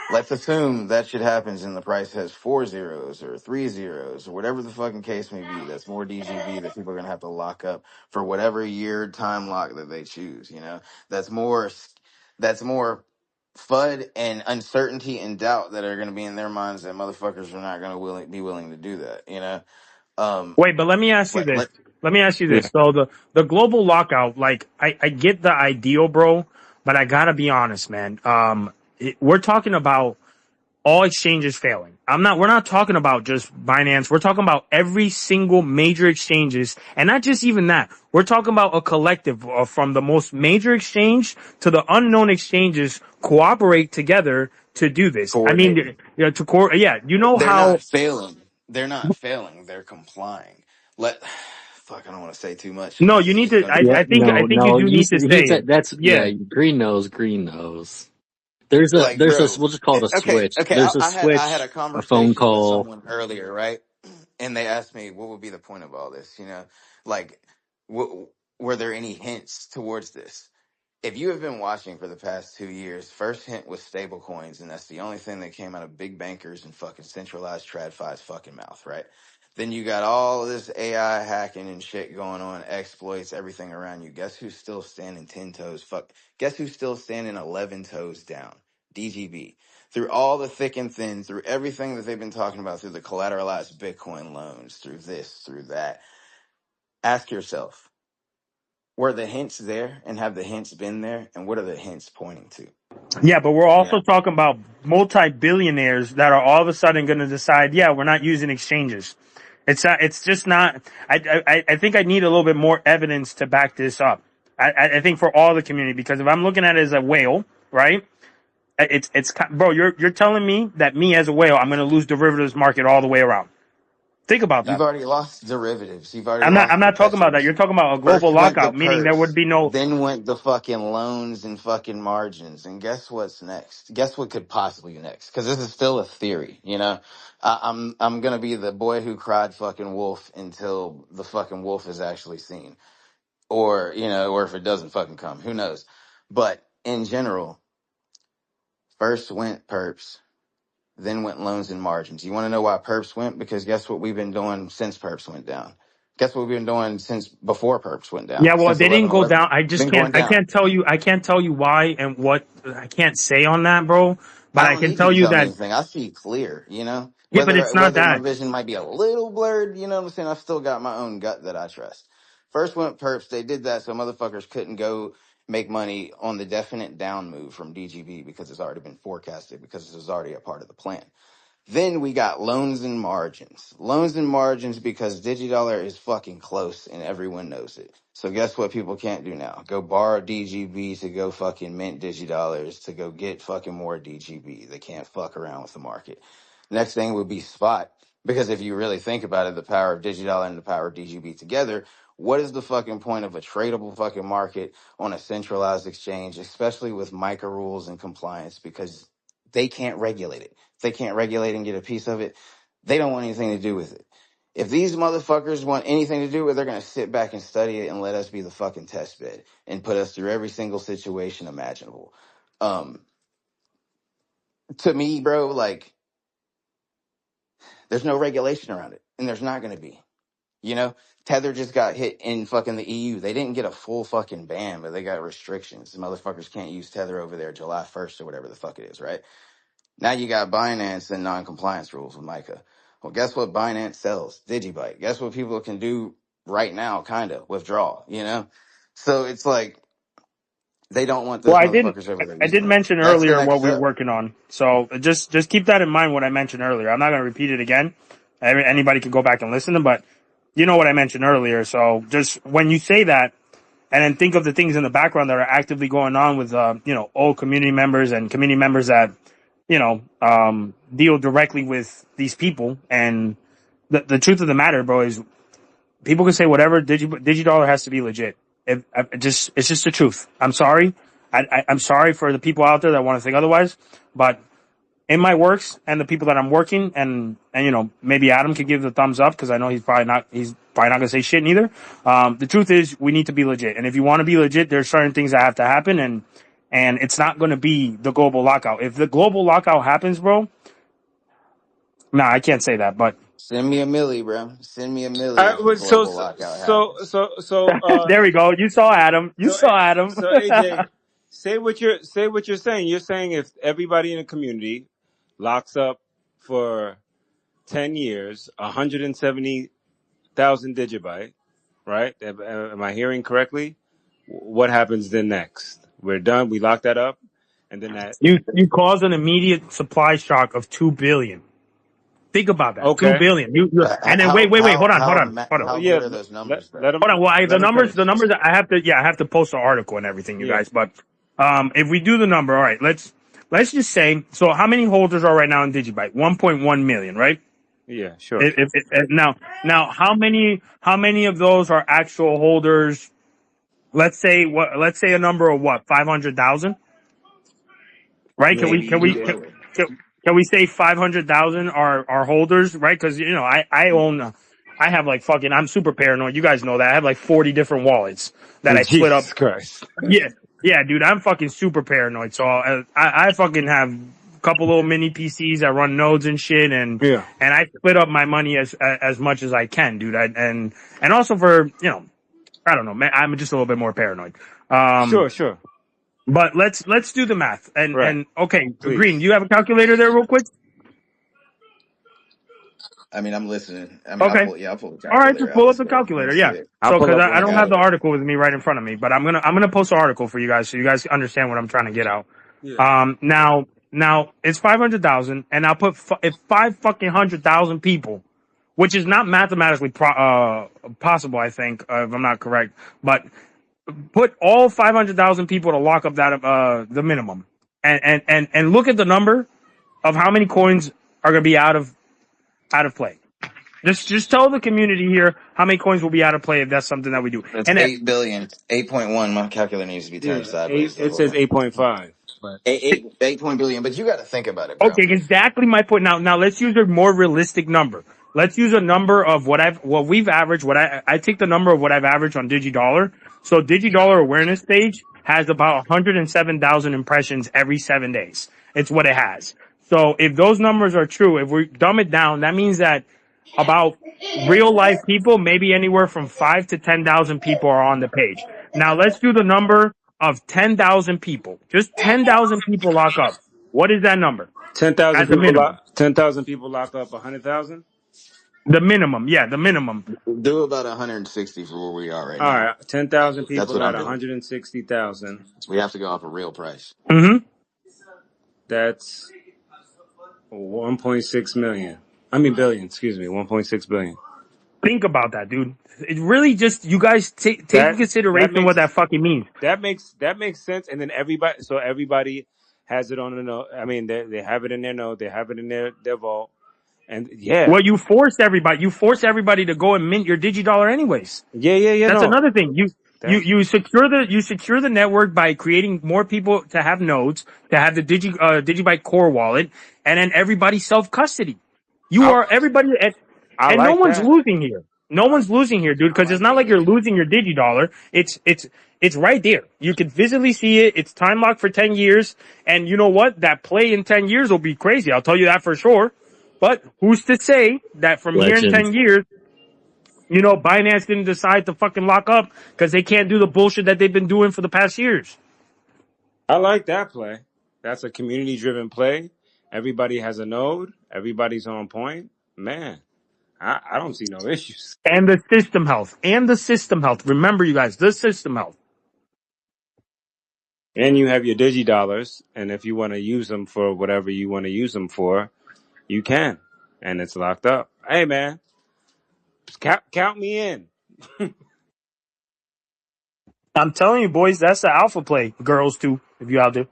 Let's assume that shit happens and the price has 4 zeros or 3 zeros or whatever the fucking case may be. That's more DGB that people are going to have to lock up for whatever year time lock that they choose, you know. That's more that's more FUD and uncertainty and doubt that are going to be in their minds, that motherfuckers are not going to be willing to do that, you know. Um Wait, but let me ask you let, this. let Let me ask you Yeah. this. So the global lockout, like I get the ideal, bro, but I gotta be honest, man. We're talking about all exchanges failing. We're not talking about just Binance. We're talking about every single major exchanges, and not just even that. We're talking about a collective from the most major exchange to the unknown exchanges cooperate together to do this. I coordinating. mean, yeah, yeah, you know They're not how. failing. They're not failing. They're complying. Let fuck. I don't want to say too much No, you because need it's to. gonna Yeah, I get think. I no, think you no. do need to say it. That's, Yeah. green knows. like, bro. We'll just call it a Okay, switch. okay. There's a I had switch, a a phone conversation with call. someone earlier, right? And they asked me what would be the point of all this. You know, like, were there any hints towards this? If you have been watching for the past 2 years, first hint was stable coins, and that's the only thing that came out of big bankers and fucking centralized TradFi's fucking mouth, right? Then you got all this AI hacking and shit going on, exploits, everything around you. Guess who's still standing 10 toes? Guess who's still standing 11 toes down? DGB. Through all the thick and thin, through everything that they've been talking about, through the collateralized Bitcoin loans, through this, through that, ask yourself, were the hints there, and have the hints been there, and what are the hints pointing to? Yeah, but we're Yeah. also talking about multi-billionaires that are all of a sudden going to decide, yeah, we're not using exchanges. It's just not. I think I need a little bit more evidence to back this up. I think for all the community, because if I'm looking at it as a whale, right? Bro, you're telling me that me as a whale, I'm going to lose derivatives market all the way around. Think about You've that. already lost derivatives. You've already I'm lost not talking about that. perpetuals. You're talking about a global First went the lockout, meaning there would perps, be no. then went the fucking loans and fucking margins. And guess what's next? Guess what could possibly be next? Because this is still a theory, you know. I'm gonna be the boy who cried fucking wolf until the fucking wolf is actually seen, or you know, or if it doesn't fucking come, who knows? But in general, first went perps, then went loans and margins. You want to know why perps went? Because guess what we've been doing since perps went down? Guess what we've been doing since before perps went Yeah, down? well, Since they didn't go 11/11, down. I just been going can't. I down. can't tell you. I can't tell you why and what. I can't say on that, bro. But I I don't can need you tell to you tell me that. anything. I see clear, you know? Yeah, but it's not Whether my that. vision might be a little blurred, you know what I'm saying? I've still got my own gut that I trust. First went perps, they did that so motherfuckers couldn't go make money on the definite down move from DGB because it's already been forecasted, because it was already a part of the plan. Then we got loans and margins. Loans and margins because Digidollar is fucking close and everyone knows it. So guess what people can't do now? Go borrow DGB to go fucking mint Digidollars to go get fucking more DGB. They can't fuck around with the market. Next thing would be spot. Because if you really think about it, the power of Digidollar and the power of DGB together, what is the fucking point of a tradable fucking market on a centralized exchange, especially with micro rules and compliance? Because they can't regulate it. If they can't regulate and get a piece of it, they don't want anything to do with it. If these motherfuckers want anything to do with it, they're going to sit back and study it and let us be the fucking test bed and put us through every single situation imaginable. Um, to me, bro, like, there's no regulation around it, and there's not going to be. You know, Tether just got hit in fucking the EU. They didn't get a full fucking ban, but they got restrictions. The motherfuckers can't use Tether over there July 1st or whatever the fuck it is, right? Now you got Binance and non-compliance rules with MiCA. Well, guess what Binance sells? DigiByte. Guess what people can do right now, kind of, withdraw, you know? So it's like, they don't want Well, those motherfuckers over there I using did it. mention That's the earlier next what we were step. working on. So just keep that in mind. What I mentioned earlier. I'm not going to repeat it again. Anybody can go back and listen to, but you know what I mentioned earlier. So just when you say that, and then think of the things in the background that are actively going on with, old community members and community members that, deal directly with these people. And the truth of the matter, bro, is people can say whatever. DigiDollar has to be legit. It's just the truth. I'm sorry. I'm sorry for the people out there that want to think otherwise, but in my works and the people that I'm working and maybe Adam could give the thumbs up because I know he's probably not gonna say shit neither. The truth is we need to be legit. And if you want to be legit, there's certain things that have to happen and it's not going to be the global lockout. If the global lockout happens, bro, nah, I can't say that, but Send me a millie, bro. Send me a millie if the So global lockout happens. there we go. You saw Adam. You so saw Adam. so AJ, say what you're saying. You're saying if everybody in the community locks up for 10 years, 170,000 digibyte, right? Am I hearing correctly? What happens then next? We're done. We lock that up, and then that. You cause an immediate supply shock of 2 billion. Think about that. 2 Okay. billion. And then wait. Hold on. Oh How yeah. good are those numbers, Let bro? them Hold on. Well, let them finish. the numbers, I have to post an article and everything, you Yeah. guys. But, if we do the number, all right, let's just say, so how many holders are right now in DigiByte? 1.1 million, right? Yeah. Sure. Now, how many of those are actual holders? Let's say a number of what? 500,000, right? Maybe even lower. Can we say 500,000 are holders, right? Cause I have like fucking, I'm super paranoid. You guys know that. I have like 40 different wallets that I split up. Jesus Christ. Yeah. Yeah, dude, I'm fucking super paranoid. So I fucking have a couple little mini PCs that run nodes and shit. And Yeah. I split up my money as much as I can, dude. And also for, I don't know, man, I'm just a little bit more paranoid. Sure. But let's do the math. Right. And okay, Please. Green, do you have a calculator there real quick? I mean, I'm listening. I mean, Okay. I'll pull the All right, calculator just out. pull up Let's the go. Let me calculator. see Yeah. it. I'll So, pull cause up I one don't now. have the article with me right in front of me, but I'm gonna post an article for you guys so you guys understand what I'm trying to get out. Yeah. Now it's 500,000 and I'll put if 500,000 people, which is not mathematically possible, I think, if I'm not correct, but put all 500,000 people to lock up that, the minimum and look at the number of how many coins are going to be out of play. Just tell the community here how many coins will be out of play if that's something that we do. It's And 8 billion. 8.1. My calculator needs to be turned Yeah, sideways. eight. So It hold says on. 8.5. But 8 point billion. But you got to think about it, bro. okay, exactly my point. Now let's use a more realistic number. Let's use a number of what we've averaged. I take the number of what I've averaged on DigiDollar. So DigiDollar awareness page has about 107,000 impressions every 7 days. It's what it has. So if those numbers are true, if we dumb it down, that means that about real life people, maybe anywhere from 5 to 10,000 people are on the page. Now let's do the number of 10,000 people. Just 10,000 people lock up. What is that number? 10,000 At the people minimum. lock. 10,000 people lock up 100,000. The minimum. Yeah, the minimum. Do about 160 for where we are right All now. right, 10,000 That's people what at I'm doing. 160,000. We have to go off a real price. Mm-hmm. That's 1.6 million. I mean billion. Excuse me, 1.6 billion. Think about that, dude. It really just, you guys take in That consideration what makes that fucking means. that makes sense. And then everybody has it on the note. I mean, they have it in their note. They have it in their vault. And yeah, Well, you force everybody to go and mint your DigiDollar anyways. yeah. That's No, another thing. that's You secure the network by creating more people to have nodes, to have the Digibyte core wallet, and then everybody self custody. You I are everybody, I and no like one's that. losing here. No one's losing here, dude, I because it's like not it. like you're Yeah. losing your DigiDollar. It's right there. You can visibly see it. It's time locked for 10 years. And you know what? That play in 10 years will be crazy. I'll tell you that for sure. But who's to say that from here in Legend. 10 years, Binance didn't decide to fucking lock up because they can't do the bullshit that they've been doing for the past years. I like that play. That's a community driven play. Everybody has a node. Everybody's on point. Man, I don't see no issues. And the system health. And the system health. Remember, you guys, the system health. And you have your digi dollars, and if you want to use them for whatever you want to use them for, you can, and it's locked up. Hey man, count me in. I'm telling you, boys, that's the alpha play. Girls, too, if you out there.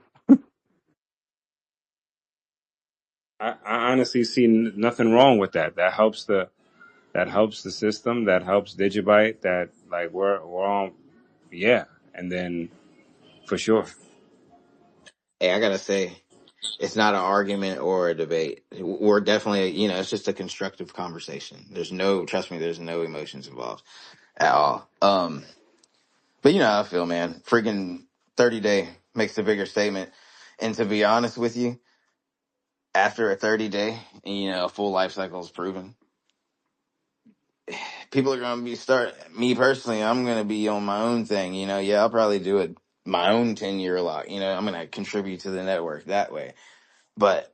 I honestly see nothing wrong with that. That helps the system. That helps Digibyte. That like we're on, yeah. And then for sure, Hey, I gotta say, it's not an argument or a debate. We're definitely, it's just a constructive conversation. Trust me, there's no emotions involved at all. But you know how I feel, man. Freaking 30-day makes a bigger statement. And to be honest with you, after a 30-day, a full life cycle is proven, people are going to me personally, I'm going to be on my own thing. Yeah, I'll probably do my own 10-year lock. I'm going to contribute to the network that way. But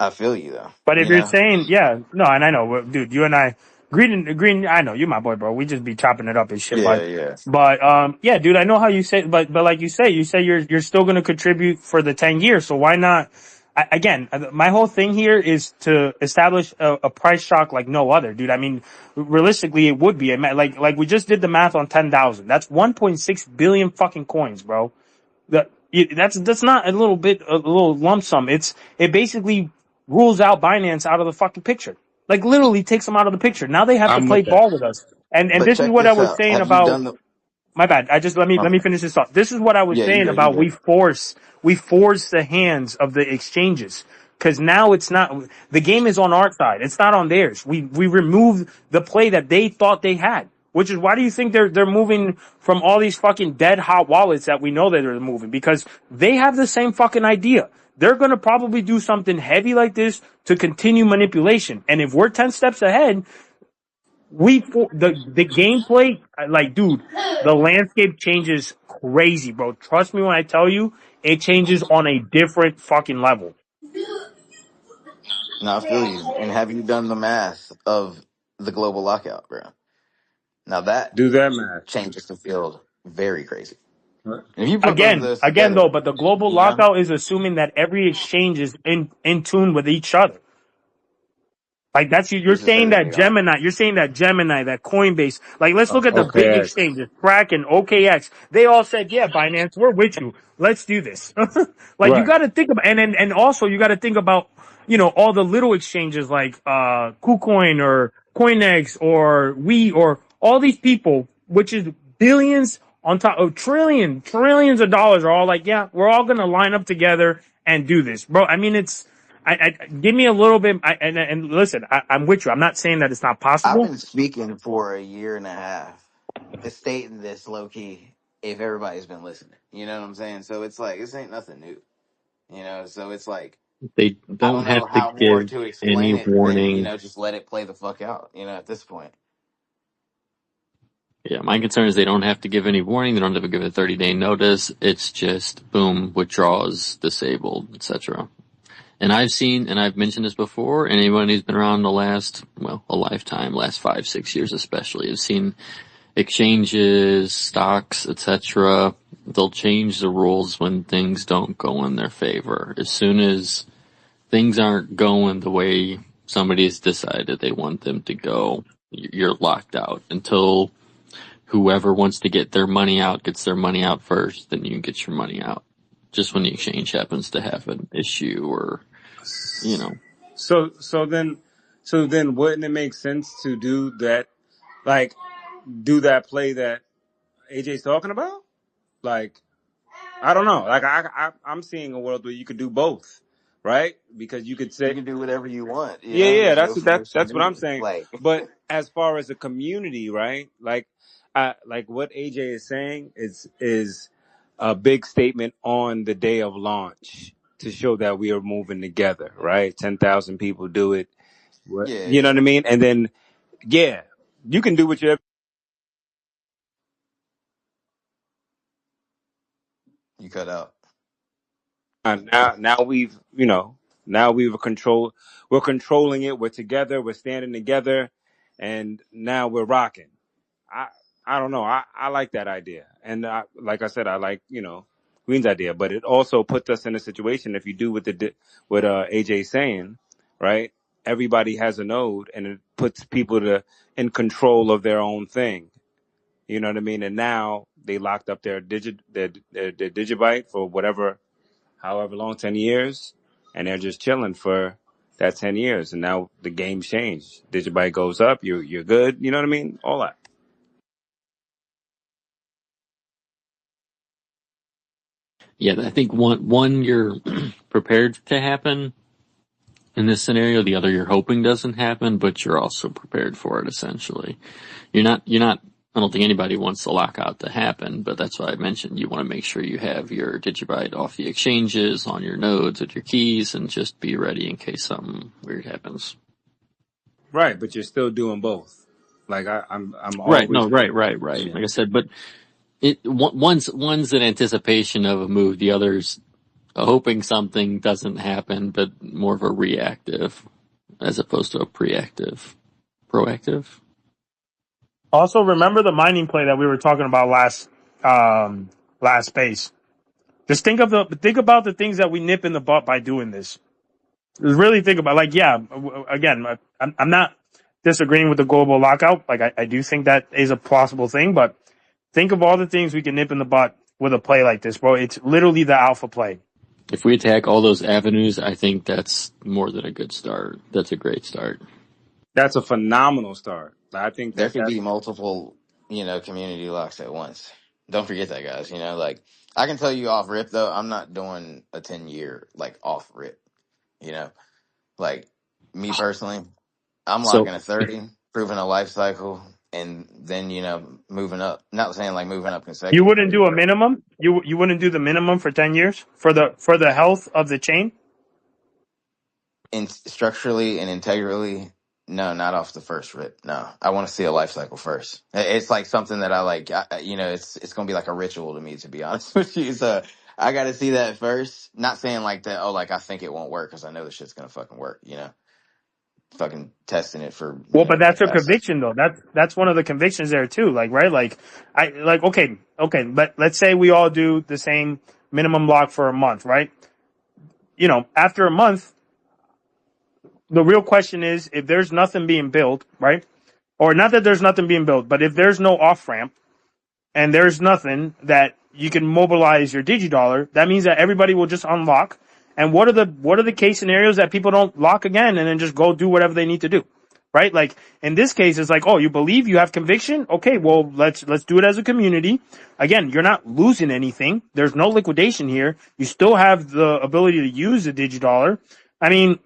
I feel you, though. But if you're saying, yeah, no, and I know, dude, you and I, Green, I know, you're my boy, bro. We just be chopping it up and shit, Yeah, yeah. but, yeah, dude, I know how you say, but like you say you're still going to contribute for the 10 years. So why not? Again, my whole thing here is to establish a price shock like no other, dude. I mean, realistically, it would be like we just did the math on 10,000. That's 1.6 billion fucking coins, bro. That's not a little lump sum. It basically rules out Binance out of the fucking picture. Like literally takes them out of the picture. Now they have to I'm play with that. ball with us. And But this is check what I this was out. saying Have you about, done the... my bad. Let me finish this off. This is what I was Yeah, you saying good, you about good. we force the hands of the exchanges. Cause now it's not, the game is on our side. It's not on theirs. We removed the play that they thought they had. Which is why do you think they're moving from all these fucking dead hot wallets that we know that they're moving? Because they have the same fucking idea. They're gonna probably do something heavy like this to continue manipulation. And if we're 10 steps ahead, the gameplay, like, dude, the landscape changes crazy, bro. Trust me when I tell you, it changes on a different fucking level. No, I feel you. And have you done the math of the global lockout, bro? Now that Do that math. changes the field very crazy. Right. And if you put both of Again, those again together, though, but the global you know, lockout is assuming that every exchange is in tune with each other. Like that's you're Who's the saying third that nigga on? Gemini, that Coinbase. Like let's look at the big OKX. exchanges, Kraken, OKX. They all said, yeah, Binance, we're with you. Let's do this. Like you Right. got to think about, and also you got to think about, all the little exchanges like KuCoin or CoinEx or We or all these people, which is billions on top of trillions of dollars are all like, yeah, we're all gonna line up together and do this, bro. I mean, I give me a little bit. And listen, I'm with you. I'm not saying that it's not I've possible. been speaking for a year and a half, stating this low key. If everybody's been listening, you know what I'm saying. So it's like this ain't nothing new, you know. So it's like They I don't don't know have to how more give to any explain it than warning. just let it play the fuck out, at this point. Yeah, my concern is they don't have to give any warning. They don't have to give a 30-day notice. It's just boom, withdrawals disabled, etc. And I've mentioned this before. Anyone who's been around the last, a lifetime, last 5-6 years especially, have seen exchanges, stocks, etc. They'll change the rules when things don't go in their favor. As soon as things aren't going the way somebody's decided they want them to go, you're locked out until whoever wants to get their money out gets their money out first, then you can get your money out. Just when the exchange happens to have an issue or, you know. So then wouldn't it make sense to do that, like, do that play that AJ's talking about? Like, I don't know. Like, I'm seeing a world where you could do both, right? Because you could You say, can do whatever you want, yeah, Just go for your that's what I'm community. saying. Like, But as far as a community, right? Like what AJ is saying is a big statement on the day of launch to show that we are moving together, right? 10,000 people do it. yeah, You know yeah, what I mean? And then, yeah, you can do what you you cut out. now now we're controlling it. We're together. We're standing together, and now we're rocking. I I don't know. I like that idea, and like I said, I like Green's idea, but it also puts us in a situation. If you do what AJ's saying, right? Everybody has a node, and it puts people in control of their own thing. You know what I mean? And now they locked up their Digibyte for whatever, however long, 10 years, and they're just chilling for that 10 years. And now the game's changed. Digibyte goes up, you're good. You know what I mean? All that. Yeah, I think one you're prepared to happen in this scenario. The other you're hoping doesn't happen, but you're also prepared for it essentially. You're not, I don't think anybody wants the lockout to happen, but that's why I mentioned you want to make sure you have your Digibyte off the exchanges, on your nodes with your keys, and just be ready in case something weird happens. Right, but you're still doing both. Like I'm Right, no, always. right. Yeah. Like I said, but one's an anticipation of a move, the other's hoping something doesn't happen, but more of a reactive as opposed to a proactive. Also, remember the mining play that we were talking about last space. Just think about the things that we nip in the butt by doing this. Just really think about, like, yeah, again, I'm not disagreeing with the global lockout. Like, I do think that is a possible thing, but think of all the things we can nip in the butt with a play like this, bro. It's literally the alpha play. If we attack all those avenues, I think that's more than a good start. That's a great start. That's a phenomenal start. I think There that could be that's multiple, community locks at once. Don't forget that, guys. Like I can tell you off rip though, I'm not doing a 10-year like off rip. You know, like me personally, I'm So locking a 30, proving a life cycle, and then moving up. Not saying like moving up You wouldn't consecutively, do a but minimum. You wouldn't do the minimum for 10 years for the health of the chain. structurally and integrally, no, not off the first rip. No, I want to see a life cycle first. It's like something that I like. It's gonna be like a ritual to me, to be honest with you. So I got to see that first. Not saying like that. Oh, like I think it won't work because I know the shit's gonna fucking work. Fucking testing it for Well, but the that's a past. conviction though. That's one of the convictions there too. Like, right? Okay. But let's say we all do the same minimum lock for a month, right? After a month, the real question is, if there's nothing being built, right? Or not that there's nothing being built, but if there's no off ramp and there's nothing that you can mobilize your DigiDollar, that means that everybody will just unlock. And what are the case scenarios that people don't lock again and then just go do whatever they need to do? Right? Like in this case, it's like, oh, you believe, you have conviction? Okay, well, let's do it as a community. Again, you're not losing anything. There's no liquidation here. You still have the ability to use the DigiDollar. I mean,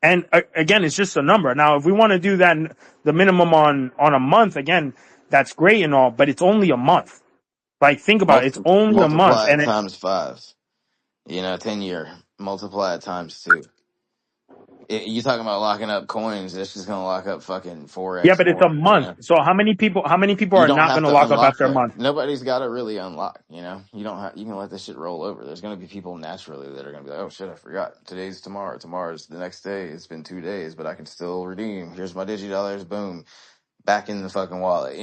and again, it's just a number. Now, if we want to do that, the minimum on a month, again, that's great and all, but it's only a month. Like, think about it. It's only a month. Multiply it And times 5. 10-year. Multiply it times 2. You talking about locking up coins? That's just gonna lock up fucking 4x yeah, but it's a more. month. So how many people You are don't not have going to to lock up unlock after a that. month? Nobody's got to really unlock. You don't have. You can let this shit roll over. There's gonna be people naturally that are gonna be like, oh shit, I forgot. Today's tomorrow. Tomorrow's the next day. It's been 2 days, but I can still redeem. Here's my DigiDollars. Boom, back in the fucking wallet.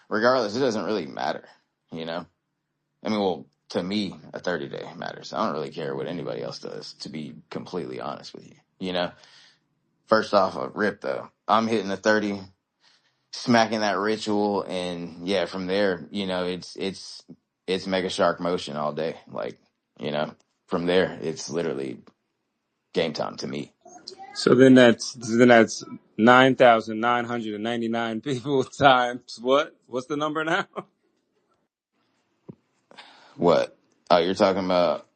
Regardless, it doesn't really matter. I mean, well, to me, a 30-day matters. I don't really care what anybody else does, to be completely honest with you. First off, a rip though. I'm hitting the 30, smacking that ritual, and yeah, from there, it's Mega Shark motion all day. Like, from there, it's literally game time to me. So then that's 9,999 people times what? What's the number now? What? Oh, you're talking about?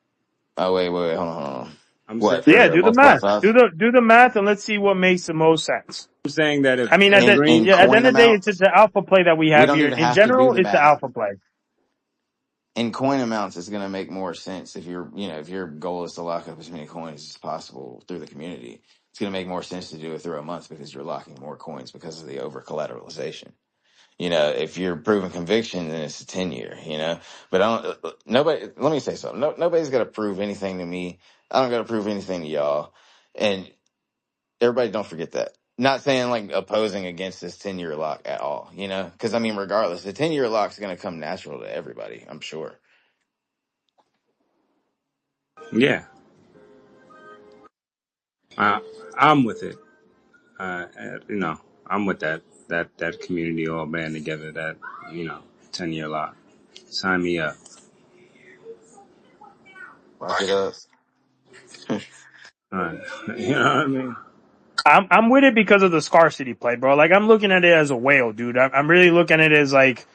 Oh, wait, hold on. I'm What, saying, for Yeah, the do the multiply math. 5? Do the math and let's see what makes the most sense. I'm saying that if I mean, every at the Coin end of the day, it's amounts, the alpha play that we we have don't here. even In have to do general, the it's the math. alpha play. In coin amounts, it's going to make more sense if if your goal is to lock up as many coins as possible through the community. It's going to make more sense to do it through a month because you're locking more coins because of the over collateralization. If you're proving conviction, then it's a 10-year. But I don't. Nobody. Let me say something. Nobody's got to prove anything to me. I don't got to prove anything to y'all. And everybody, don't forget that. Not saying like opposing against this 10-year lock at all. Because I mean, regardless, the 10-year lock is going to come natural to everybody. I'm sure. yeah, I'm with it. I'm with that community all band together. That 10-year lock. Sign me up. Lock it up. All right. You know what I mean? I'm with it because of the scarcity play, bro. Like I'm looking at it as a whale, dude. I'm really looking at it as like,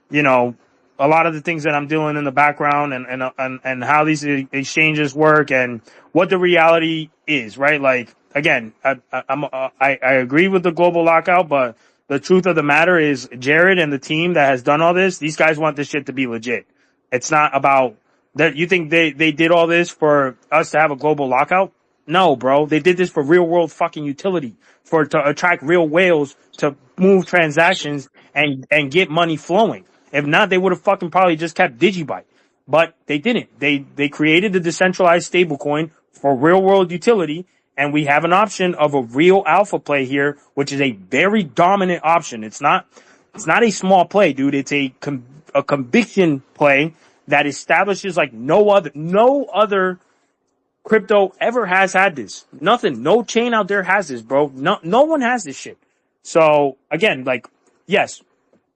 you know, a lot of the things that I'm doing in the background and how these exchanges work and what the reality is, right? Like again, I agree with the global lockout, but the truth of the matter is Jared and the team that has done all this, these guys want this shit to be legit. It's not about that. You think they did all this for us to have a global lockout? No, bro. They did this for real world fucking utility, to attract real whales to move transactions and get money flowing. If not, they would have fucking probably just kept DigiByte. But they didn't. They created the decentralized stablecoin for real world utility, and we have an option of a real alpha play here, which is a very dominant option. It's not a small play, dude. It's a conviction play that establishes like no other crypto ever has had this. Nothing. No chain out there has this, bro. No one has this shit. So again, like, yes,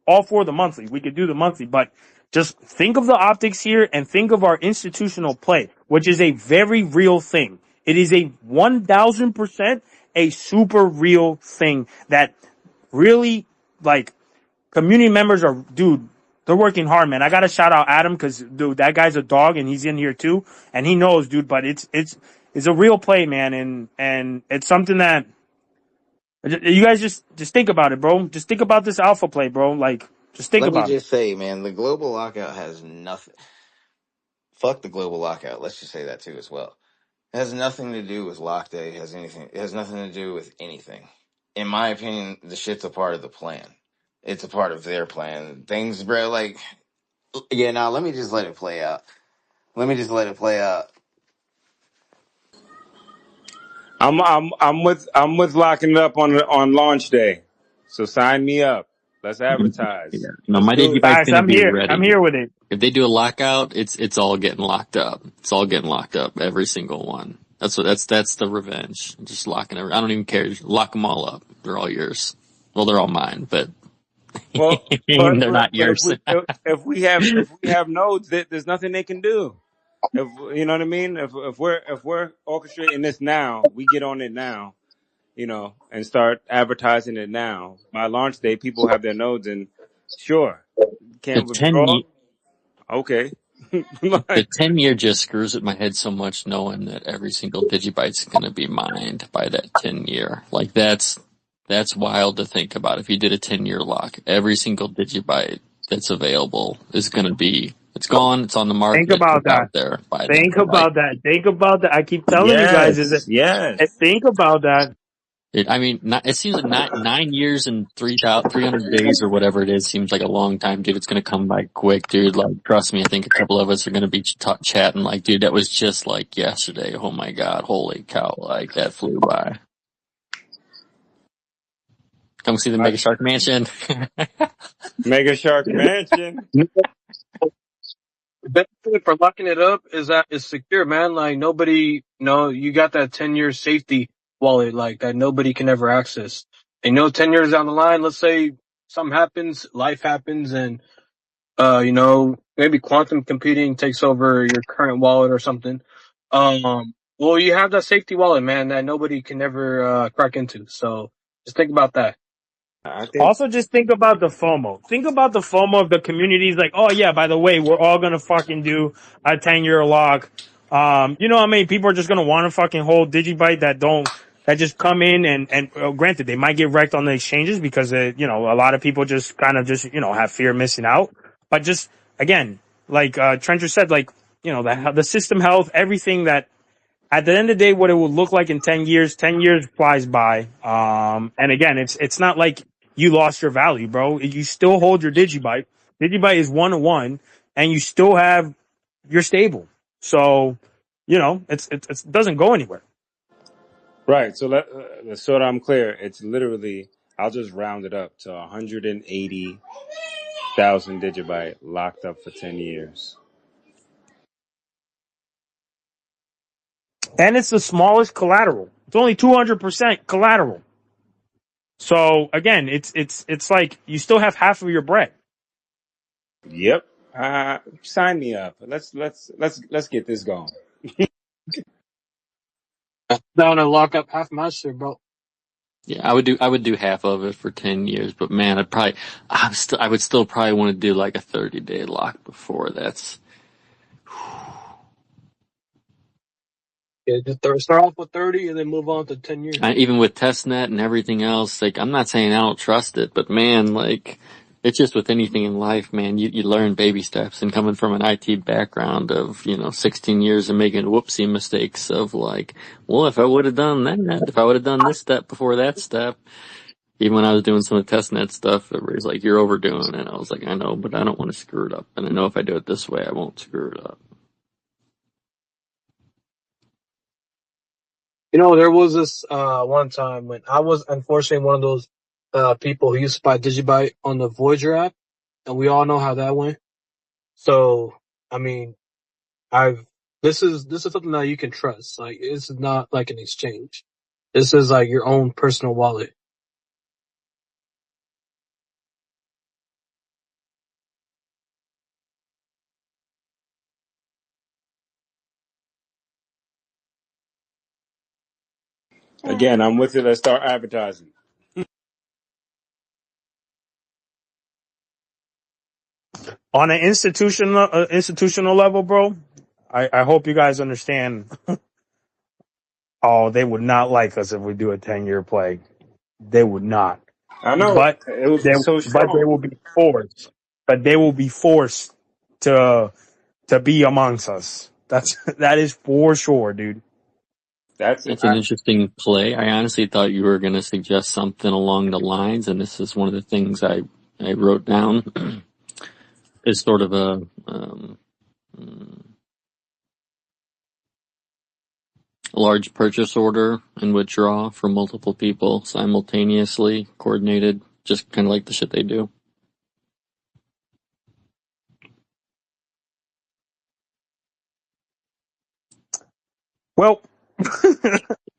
all for the monthly. We could do the monthly, but just think of the optics here and think of our institutional play, which is a very real thing. It is a 1000% a super real thing that really, like, community members are, dude, they're working hard, man. I gotta shout out Adam because, dude, that guy's a dog and he's in here too, and he knows, dude. But it's a real play, man, and it's something that you guys just think about it, bro. Just think about this alpha play, bro. Like, just think Let me about it. just say, man, the global lockout has nothing. Fuck the global lockout. Let's just say that too as well. It has nothing to do with lock day. It has nothing to do with anything. In my opinion, the shit's a part of the plan. It's a part of their plan. Things, bro, like, yeah, now let me just let it play out. Let me just let it play out. I'm with locking it up on launch day. So sign me up. Let's Yeah. advertise. No, Let's my do it. DigiByte's Guys, gonna I'm be here. ready. I'm here with it. If they do a lockout, it's all getting locked up. It's all getting locked up. Every single one. That's the revenge. Just locking I don't even care. Just lock them all up. They're all yours. Well, they're all mine, but Well, they're not but yours. if we have nodes, there's nothing they can do. If you know what I mean, if we're orchestrating this now, we get on it now, and start advertising it now. By launch day, people have their nodes, and sure, The can't 10 withdraw. Okay, The like 10-year just screws with my head so much knowing that every single digibyte's going to be mined by that 10-year. Like that's wild to think about. If you did a 10-year lock, every single digibyte that's available is going to be, it's gone, it's on the Think market, about it's that. out there by then. Think Like, about that. Think about that. I keep telling you guys is that yes, yes. think about that. it seems like 9 years and 300 days or whatever it is seems like a long time, dude. It's going to come by quick, dude. Like, trust me, I think a couple of us are going to be chatting like, dude, that was just like yesterday. Oh my God. Holy cow. Like, that flew by. Come see the I, Mega Shark Mansion. Mega Shark Mansion. The benefit for locking it up is that it's secure, man. Like nobody, you got that 10-year safety wallet, like that nobody can ever access. And 10 years down the line, let's say something happens, life happens, and maybe quantum computing takes over your current wallet or something. Well, you have that safety wallet, man, that nobody can ever crack into. So just think about that. I think Also, just think about the FOMO. Think about the FOMO of the communities. Like, oh yeah, by the way, we're all gonna fucking do a 10-year lock. You know how many people are just gonna want to fucking hold Digibyte that just come in and granted they might get wrecked on the exchanges because a lot of people just kind of just have fear of missing out. But just again, like Trencher said, like the system health, everything that at the end of the day, what it will look like in 10 years, 10 years flies by. And again, it's not like you lost your value, bro. You still hold your Digibyte. Digibyte is 1-to-1 and you still have your stable. So, it doesn't go anywhere. right. So that I'm clear, it's literally I'll just round it up to 180,000 digibyte locked up for 10 years. And it's the smallest collateral. It's only 200% collateral. So again, it's like you still have half of your bread. Yep. Sign me up. Let's get this going. Down and lock up half my shit, bro. Yeah, I would do half of it for 10 years, but man, I would still probably want to do like a 30-day lock before that's, Yeah, just start off with 30 and then move on to 10 years. even with testnet and everything else, like, I'm not saying I don't trust it, but man, like, it's just with anything in life, man, you learn baby steps, and coming from an IT background of, 16 years and making whoopsie mistakes of like, well, if I would have done that, if I would have done this step before that step, even when I was doing some of the testnet stuff, everybody's like, you're overdoing it. I was like, I know, but I don't want to screw it up. And I know if I do it this way, I won't screw it up. There was this one time when I was unfortunately one of those people who used to buy Digibyte on the Voyager app, and we all know how that went. So, I mean, this is something that you can trust. Like, this is not like an exchange. This is like your own personal wallet. Again, I'm with you. Let's start advertising. On an institutional level, bro, I hope you guys understand. Oh, they would not like us if we do a 10-year play. They would not. I know But it would be so they strong. will be forced. But they will be forced to be amongst us. That is for sure, dude. That's it. That's an interesting play. I honestly thought you were going to suggest something along the lines, and this is one of the things I wrote down, is sort of a, large purchase order and withdraw for multiple people simultaneously, coordinated, just kind of like the shit they do. Well,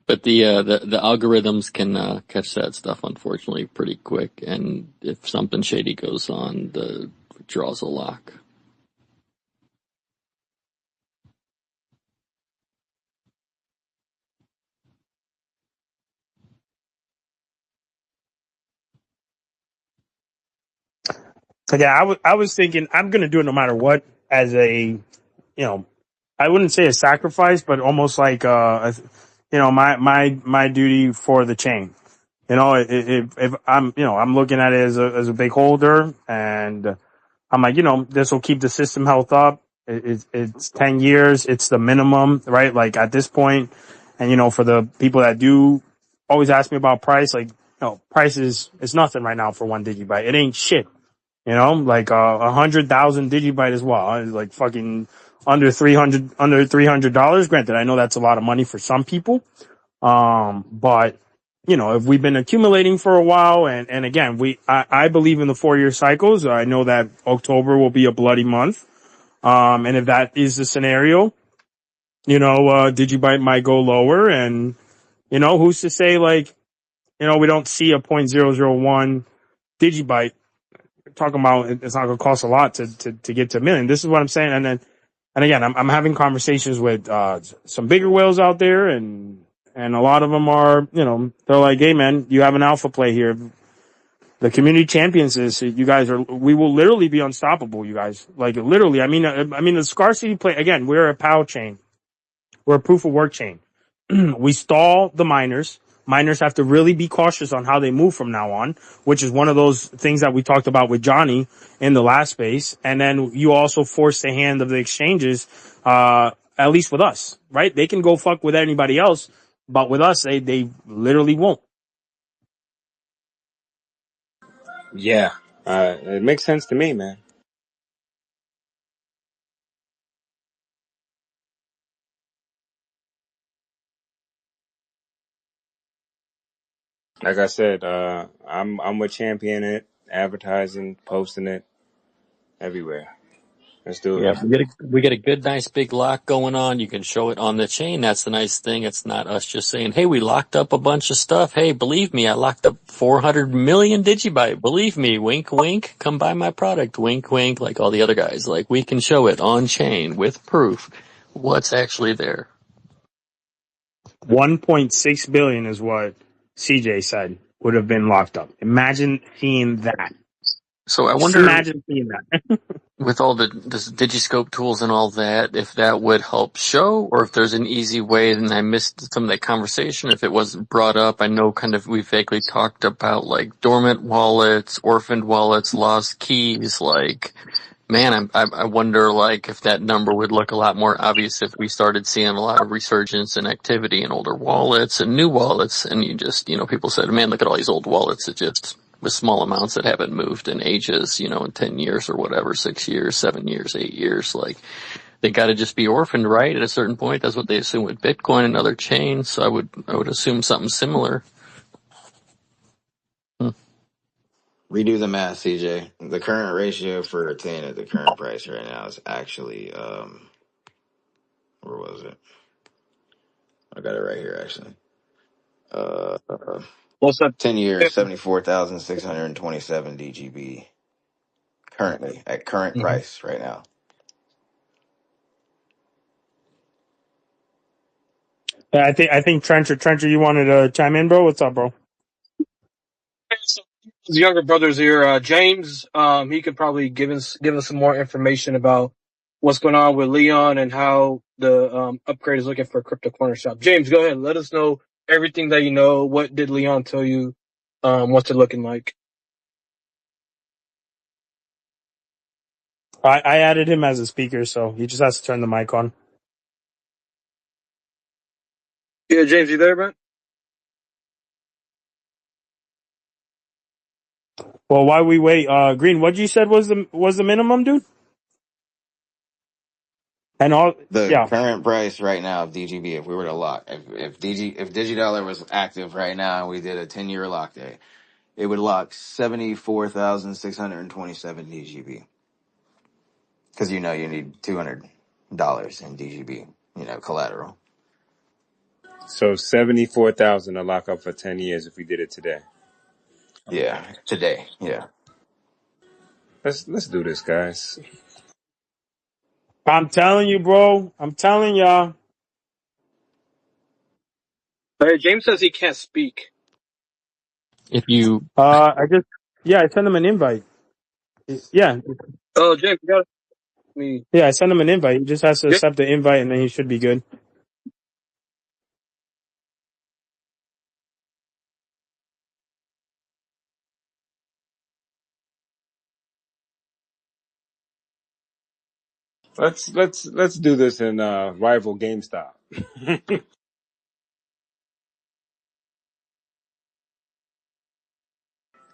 But the algorithms can catch that stuff, unfortunately, pretty quick. And if something shady goes on, the draws a lock. So yeah, I was thinking I'm gonna do it no matter what as I wouldn't say a sacrifice, but almost like my duty for the chain. If I'm I'm looking at it as a big holder, and I'm like this will keep the system health up. It's 10 years, it's the minimum, right? Like at this point, and for the people that do always ask me about price, like price is it's nothing right now for one digibyte. It ain't shit. Like 100,000 digibyte as well. It's like fucking under $300. Granted, I know that's a lot of money for some people. But if we've been accumulating for a while, and again, I believe in the 4-year cycles. I know that October will be a bloody month. And if that is the scenario, digibyte might go lower, and who's to say, like, we don't see a 0.001 digibyte. Talking about it's not going to cost a lot to get to a million. This is what I'm saying. And again, I'm having conversations with some bigger whales out there, and a lot of them are, they're like, hey man, you have an alpha play here. The community champions is, we will literally be unstoppable, you guys. Like literally, I mean the scarcity play, again, we're a POW chain. We're a proof of work chain. We stall the miners. Miners have to really be cautious on how they move from now on, which is one of those things that we talked about with Johnny in the last space. And then you also force the hand of the exchanges, at least with us, right? They can go fuck with anybody else, but with us, they literally won't. Yeah, it makes sense to me, man. Like I said, I'm with champion it, advertising, posting it everywhere. Let's do Yeah, it. we get a good, nice big lock going on. You can show it on the chain. That's the nice thing. It's not us just saying, hey, we locked up a bunch of stuff. Hey, believe me, I locked up 400 million digibyte. Believe me, wink, wink, come buy my product. Wink, wink, like all the other guys. Like, we can show it on chain with proof what's actually there. 1.6 billion is what CJ said would have been locked up. Imagine seeing that. So I Just wonder, imagine seeing that. with all the Digiscope tools and all that, if that would help show, or if there's an easy way, and I missed some of that conversation, if it wasn't brought up. I know kind of we vaguely talked about like dormant wallets, orphaned wallets, lost keys, like, man, I wonder like if that number would look a lot more obvious if we started seeing a lot of resurgence and activity in older wallets and new wallets, and you just, people said, man, look at all these old wallets that just with small amounts that haven't moved in ages, in 10 years or whatever, 6 years, 7 years, 8 years, like they got to just be orphaned, right? At a certain point, that's what they assume with Bitcoin and other chains. So I would assume something similar. Redo the math, CJ. The current ratio for a 10 at the current price right now is actually, where was it? I got it right here, actually. Uh, What's up? 10 years, 74,627 DGB currently at current Mhm. price right now. I think Trencher, you wanted to chime in, bro? What's up, bro? So, his younger brother's here, James. He could probably give us some more information about what's going on with Leon and how the upgrade is looking for Crypto Corner Shop. James, go ahead. Let us know everything that you know. What did Leon tell you? What's it looking like? I added him as a speaker, so he just has to turn the mic on. Yeah, James, you there, man? Well, while we wait, Green, what you said was the minimum, dude? And all, The yeah. current price right now of DGB, if we were to lock, if DigiDollar was active right now and we did a 10-year lock day, it would lock 74,627 DGB. Because you need $200 in DGB, collateral. So 74,000 to lock up for 10 years if we did it today. Yeah, today. Yeah. Let's do this, guys. I'm telling you, bro. I'm telling y'all. Hey, James says he can't speak. If you I sent him an invite. Yeah, Oh, James, you got me. yeah, I sent him an invite. He just has to Yeah. accept the invite, and then he should be good. Let's do this in rival GameStop.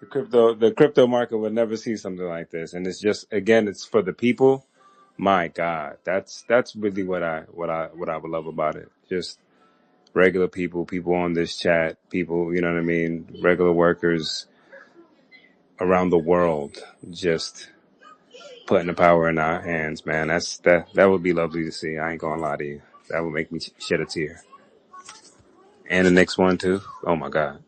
The crypto market would never see something like this, and it's just, again, it's for the people. My God, that's really what I would love about it. Just regular people on this chat, people, you know what I mean, regular workers around the world, just putting the power in our hands, man. That would be lovely to see. I ain't gonna lie to you. That would make me shed a tear. And the next one too. Oh my God.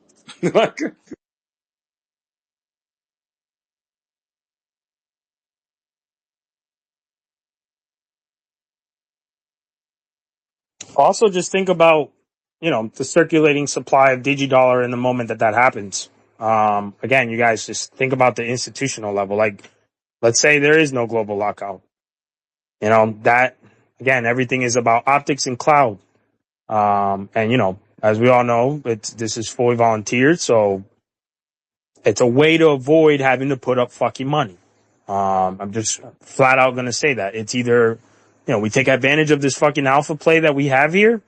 Also, just think about, the circulating supply of digidollar in the moment that happens. Again, you guys just think about the institutional level. Like, let's say there is no global lockout. That, again, everything is about optics and cloud. And, as we all know, this is fully volunteered. So it's a way to avoid having to put up fucking money. I'm just flat out going to say that it's either, we take advantage of this fucking alpha play that we have here,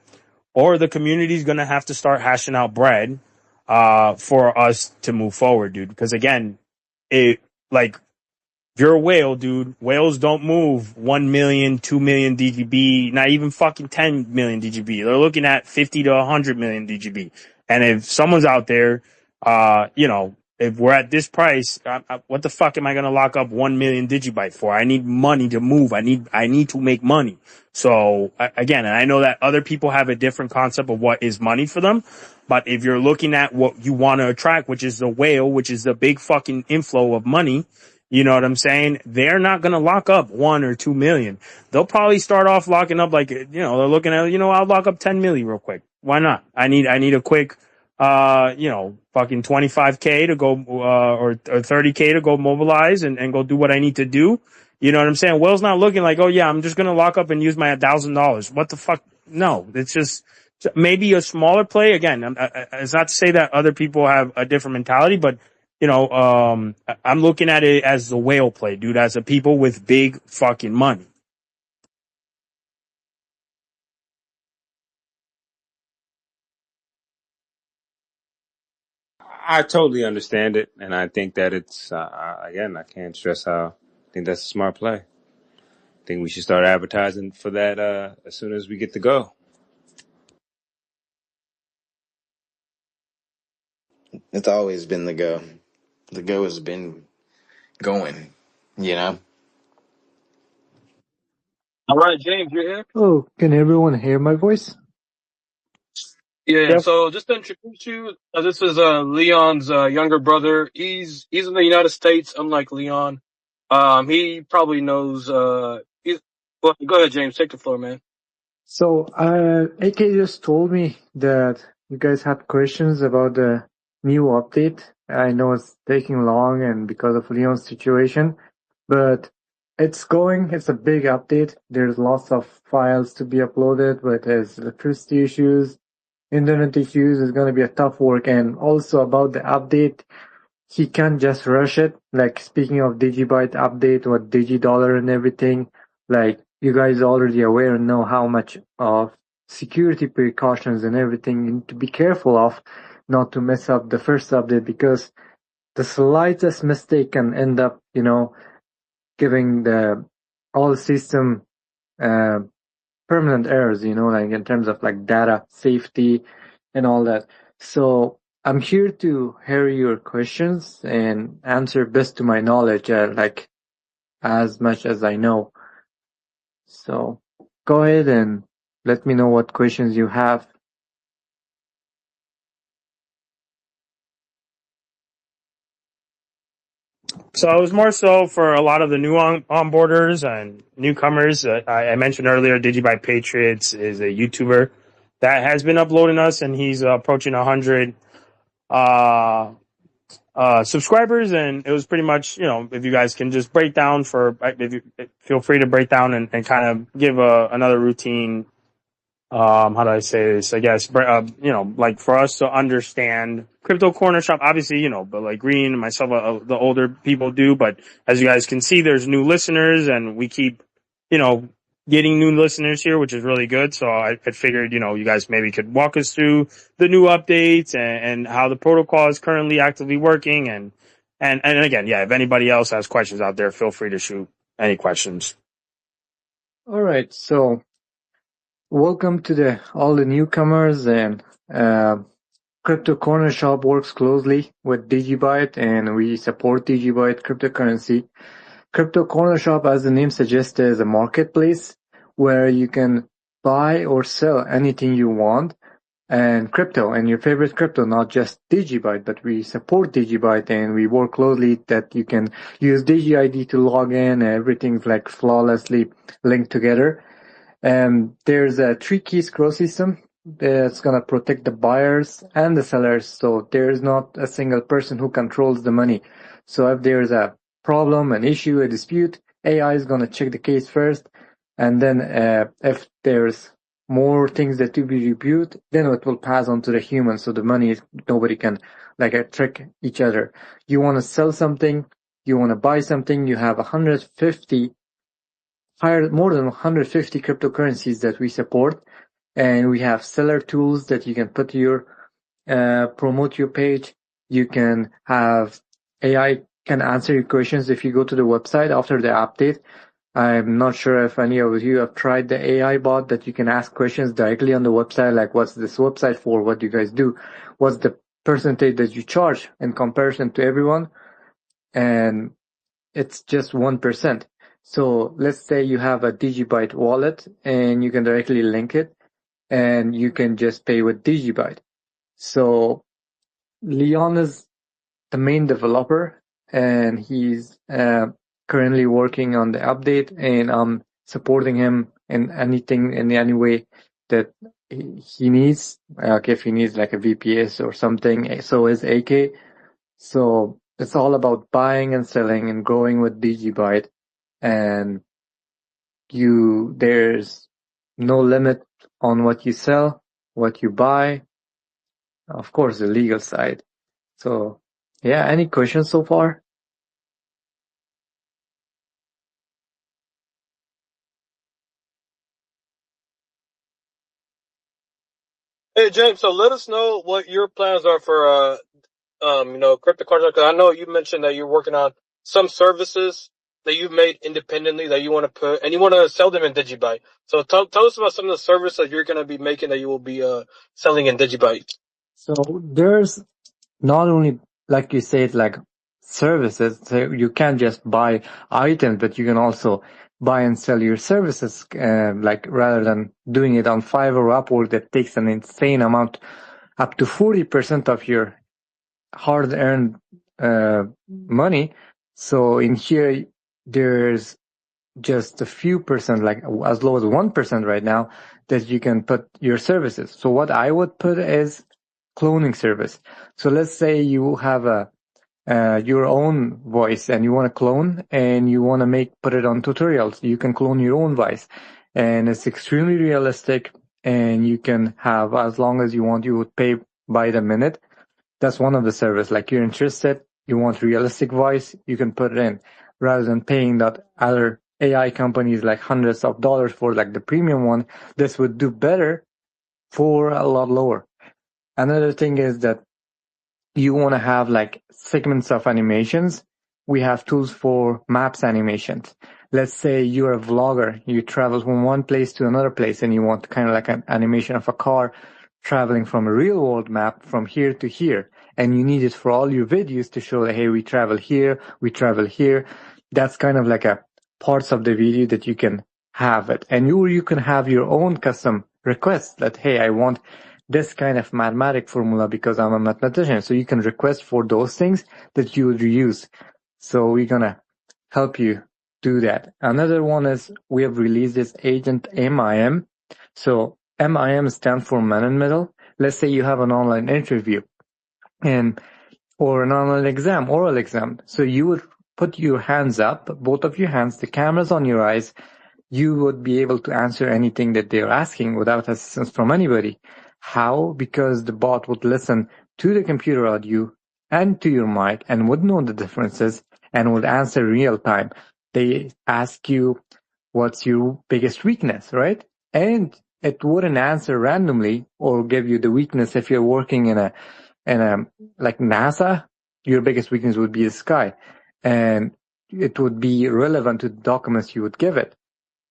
or the community's going to have to start hashing out bread, for us to move forward, dude. Because again, like, if you're a whale, dude, whales don't move 1 million, 2 million DGB, not even fucking 10 million DGB. They're looking at 50 to 100 million DGB. And if someone's out there, if we're at this price, what the fuck am I going to lock up 1 million digibyte for? I need money to move. I need to make money. So again, and I know that other people have a different concept of what is money for them. But if you're looking at what you want to attract, which is the whale, which is the big fucking inflow of money, you know what I'm saying? They're not going to lock up 1 or 2 million. They'll probably start off locking up like, they're looking at, I'll lock up 10 million real quick. Why not? I need a quick, fucking 25K to go, or 30K to go mobilize and go do what I need to do. You know what I'm saying? Will's not looking like, oh yeah, I'm just going to lock up and use my $1,000. What the fuck? No, it's just maybe a smaller play. Again, it's not to say that other people have a different mentality, but I'm looking at it as the whale play, dude, as a people with big fucking money. I totally understand it, and I think that it's, again, I can't stress how I think that's a smart play. I think we should start advertising for that as soon as we get to go. It's always been the go. The go has been going, you know? All right, James, you're here. Oh, can everyone hear my voice? Yeah. Yep. So just to introduce you, this is Leon's younger brother. He's in the United States, unlike Leon. He probably knows. Well, go ahead, James. Take the floor, man. So, AK just told me that you guys had questions about the new update. I know it's taking long and because of Leon's situation, but it's going. It's a big update. There's lots of files to be uploaded, but there's electricity issues, internet issues. It's going to be a tough work. And also about the update, he can't just rush it. Like, speaking of DigiByte update with DigiDollar and everything, like, you guys already aware and know how much of security precautions and everything you need to be careful of not to mess up the first update, because the slightest mistake can end up, giving the all system uh, permanent errors, like in terms of like data safety and all that. So I'm here to hear your questions and answer best to my knowledge, like as much as I know. So go ahead and let me know what questions you have. So it was more so for a lot of the new onboarders and newcomers. I mentioned earlier, DigiByte Patriots is a YouTuber that has been uploading us, and he's approaching 100 uh, subscribers. And it was pretty much, if you guys can just break down feel free to break down and kind of give another routine. How do I say this? I guess, like for us to understand crypto corner shop, obviously, but like Green and myself, the older people do, but as you guys can see, there's new listeners and we keep, getting new listeners here, which is really good. So I figured, you guys maybe could walk us through the new updates and how the protocol is currently actively working. And again, yeah, if anybody else has questions out there, feel free to shoot any questions. All right. So welcome to all the newcomers, and Crypto Corner Shop works closely with DigiByte, and we support DigiByte cryptocurrency. Crypto Corner Shop, as the name suggests, is a marketplace where you can buy or sell anything you want and crypto, and your favorite crypto, not just DigiByte, but we support DigiByte and we work closely that you can use DigiID to log in, and everything's like flawlessly linked together. There's a 3-key scroll system that's gonna protect the buyers and the sellers, so there's not a single person who controls the money. So if there's a problem, an issue, a dispute, AI is gonna check the case first, and then if there's more things that to be reviewed, then it will pass on to the human, so the money nobody can trick each other. You want to sell something, you want to buy something, you have more than 150 cryptocurrencies that we support, and we have seller tools that you can put promote your page. You can have AI can answer your questions if you go to the website after the update. I'm not sure if any of you have tried the AI bot that you can ask questions directly on the website, like what's this website for? What do you guys do? What's the percentage that you charge in comparison to everyone? And it's just 1%. So let's say you have a DigiByte wallet and you can directly link it and you can just pay with DigiByte. So Leon is the main developer and he's currently working on the update, and I'm supporting him in any way that he needs. If he needs like a VPS or something, so is AK. So it's all about buying and selling and growing with DigiByte, and there's no limit on what you sell, what you buy. Of course, the legal side. So yeah, any questions so far? Hey James, so let us know what your plans are for cryptocurrency. Because I know you mentioned that you're working on some services that you've made independently that you want to put, and you want to sell them in DigiByte. So tell us about some of the services you're going to be making that you will be selling in DigiByte. So there's not only, like you said, like services. So you can't just buy items, but you can also buy and sell your services, rather than doing it on Fiverr or Upwork that takes an insane amount, up to 40% of your hard-earned money. So in here, there's just a few percent, like as low as 1% right now, that you can put your services. So what I would put is cloning service. So let's say you have your own voice and you want to clone and you want to put it on tutorials. You can clone your own voice, and it's extremely realistic, and you can have as long as you want. You would pay by the minute. That's one of the service. Like you're interested, you want realistic voice, you can put it in, rather than paying that other AI companies like hundreds of dollars for like the premium one. This would do better for a lot lower. Another thing is that you want to have like segments of animations. We have tools for maps animations. Let's say you're a vlogger, you travel from one place to another place and you want kind of like an animation of a car traveling from a real world map from here to here. And you need it for all your videos to show that, hey, we travel here, we travel here. That's kind of like a parts of the video that you can have it. And you can have your own custom requests that, hey, I want this kind of mathematic formula because I'm a mathematician. So you can request for those things that you would use. So we're gonna help you do that. Another one is we have released this agent MIM. So MIM stands for man in middle. Let's say you have an online interview and or an online exam, oral exam. So you would put your hands up, both of your hands, the camera's on your eyes. You would be able to answer anything that they're asking without assistance from anybody. How? Because the bot would listen to the computer audio and to your mic and would know the differences and would answer real time. They ask you, what's your biggest weakness, right? And it wouldn't answer randomly or give you the weakness if you're working in a like NASA, your biggest weakness would be the sky. And it would be relevant to the documents you would give it.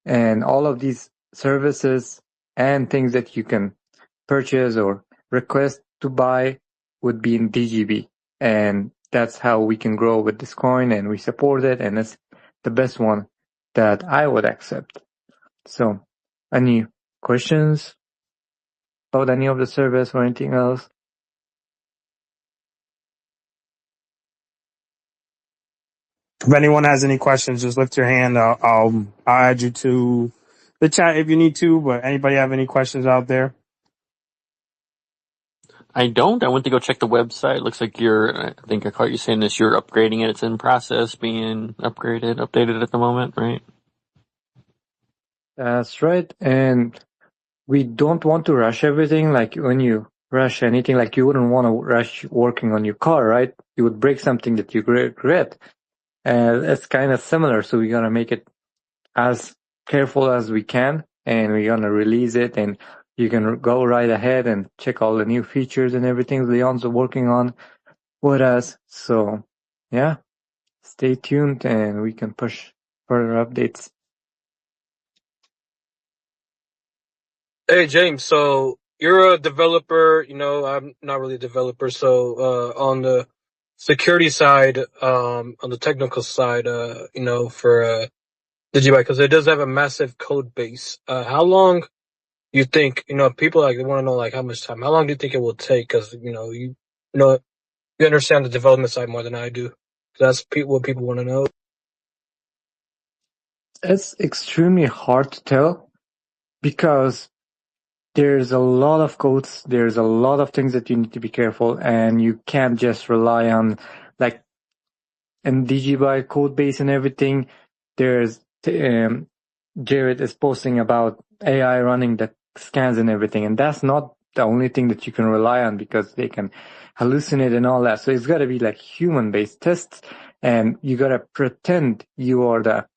And all of these services and things that you can purchase or request to buy would be in DGB. And that's how we can grow with this coin, and we support it, and it's the best one that I would accept. So, any questions about any of the service or anything else? If anyone has any questions, just lift your hand. I'll add you to the chat if you need to. But anybody have any questions out there? I don't. I went to go check the website. Looks like I think I caught you saying this, you're upgrading it. It's in process being updated at the moment, right? That's right. And we don't want to rush everything. Like when you rush anything, like you wouldn't want to rush working on your car, right? You would break something that you regret. It's kind of similar. So we're going to make it as careful as we can, and we're going to release it, and you can go right ahead and check all the new features and everything Leon's working on with us. So yeah, stay tuned and we can push further updates. Hey, James. So you're a developer. I'm not really a developer. So on the security side, on the technical side, for DigiByte, because it does have a massive code base. How long you think, people they want to know how much time, how long do you think it will take? Because, you understand the development side more than I do. That's what people want to know. It's extremely hard to tell because there's a lot of codes, there's a lot of things that you need to be careful, and you can't just rely on in DigiByte code base and everything. There's Jared is posting about AI running the scans and everything, and that's not the only thing that you can rely on because they can hallucinate and all that. So it's got to be human-based tests, and you got to pretend you are the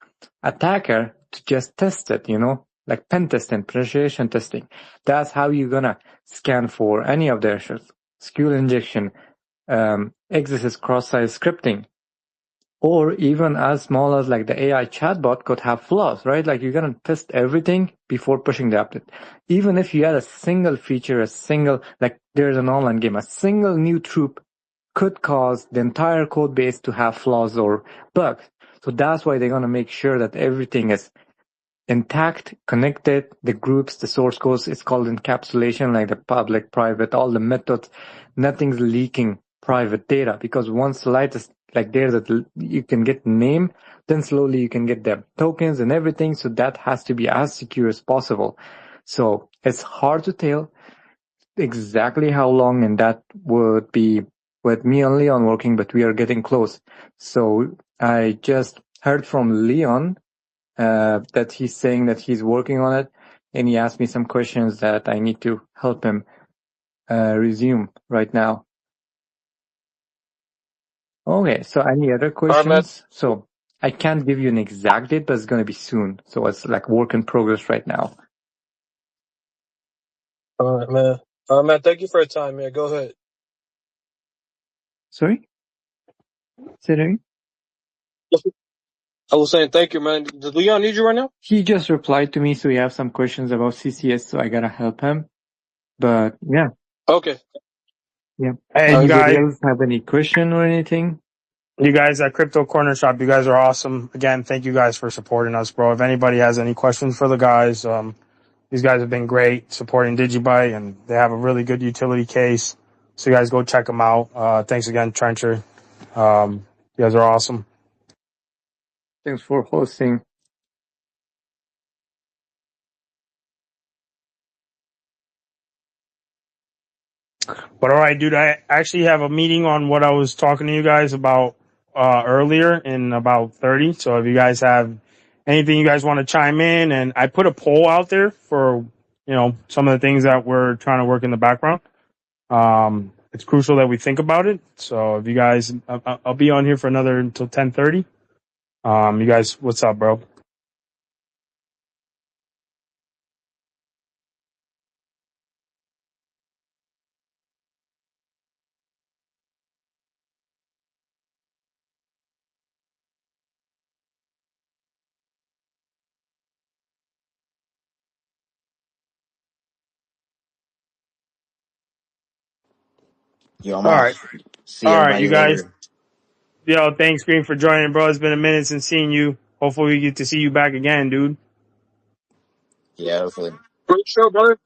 attacker to just test it, like pen testing, penetration testing. That's how you're gonna scan for any of the issues. SQL injection, XSS cross-site scripting, or even as small as the AI chatbot could have flaws, right? You're gonna test everything before pushing the update. Even if you add a single feature, there's an online game, a single new troop could cause the entire code base to have flaws or bugs. So that's why they're gonna make sure that everything is intact, connected, the groups, the source codes, it's called encapsulation, the public, private, all the methods, nothing's leaking private data, because once the light is there that you can get name, then slowly you can get the tokens and everything. So that has to be as secure as possible. So it's hard to tell exactly how long, and that would be with me and Leon working, but we are getting close. So I just heard from Leon that he's saying that he's working on it, and he asked me some questions that I need to help him resume right now. Okay, so any other questions? So I can't give you an exact date, but it's going to be soon. So it's work in progress right now. All right, man. Matt, thank you for your time, man. Go ahead. Sorry? Say that again? I was saying thank you, man. Does Leon need you right now? He just replied to me, so he has some questions about CCS, so I gotta help him. But yeah. Okay. Yeah. Hey, you guys have any question or anything? You guys at Crypto Corner Shop, you guys are awesome. Again, thank you guys for supporting us, bro. If anybody has any questions for the guys, these guys have been great supporting DigiByte, and they have a really good utility case. So you guys go check them out. Thanks again, Trencher. You guys are awesome. Thanks for hosting. But all right, dude, I actually have a meeting on what I was talking to you guys about earlier in about 30. So if you guys have anything you guys want to chime in, and I put a poll out there for, some of the things that we're trying to work in the background. It's crucial that we think about it. So if you guys, I'll be on here for another until 10:30. You guys, what's up, bro? Yo, I'm All right. off. See All right, everybody you guys. later. Yo, thanks, Green, for joining, bro. It's been a minute since seeing you. Hopefully we get to see you back again, dude. Yeah, hopefully. Great show, brother.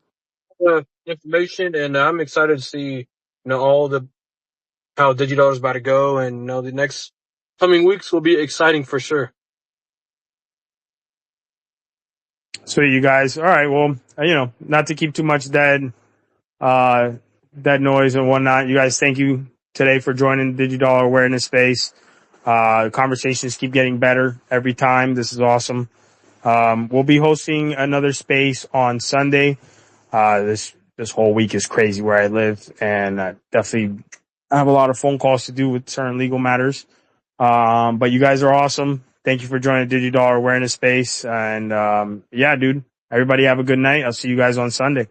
Information, and I'm excited to see all the how DigiDollar is about to go, and the next coming weeks will be exciting for sure. Sweet, you guys. All right. Well, not to keep too much dead noise and whatnot. You guys, thank you today for joining the DigiDollar Awareness Space. Conversations keep getting better every time. This is awesome. We'll be hosting another space on Sunday. This whole week is crazy where I live, and definitely have a lot of phone calls to do with certain legal matters. But you guys are awesome. Thank you for joining DigiDollar Awareness Space. And yeah, dude, everybody have a good night. I'll see you guys on Sunday.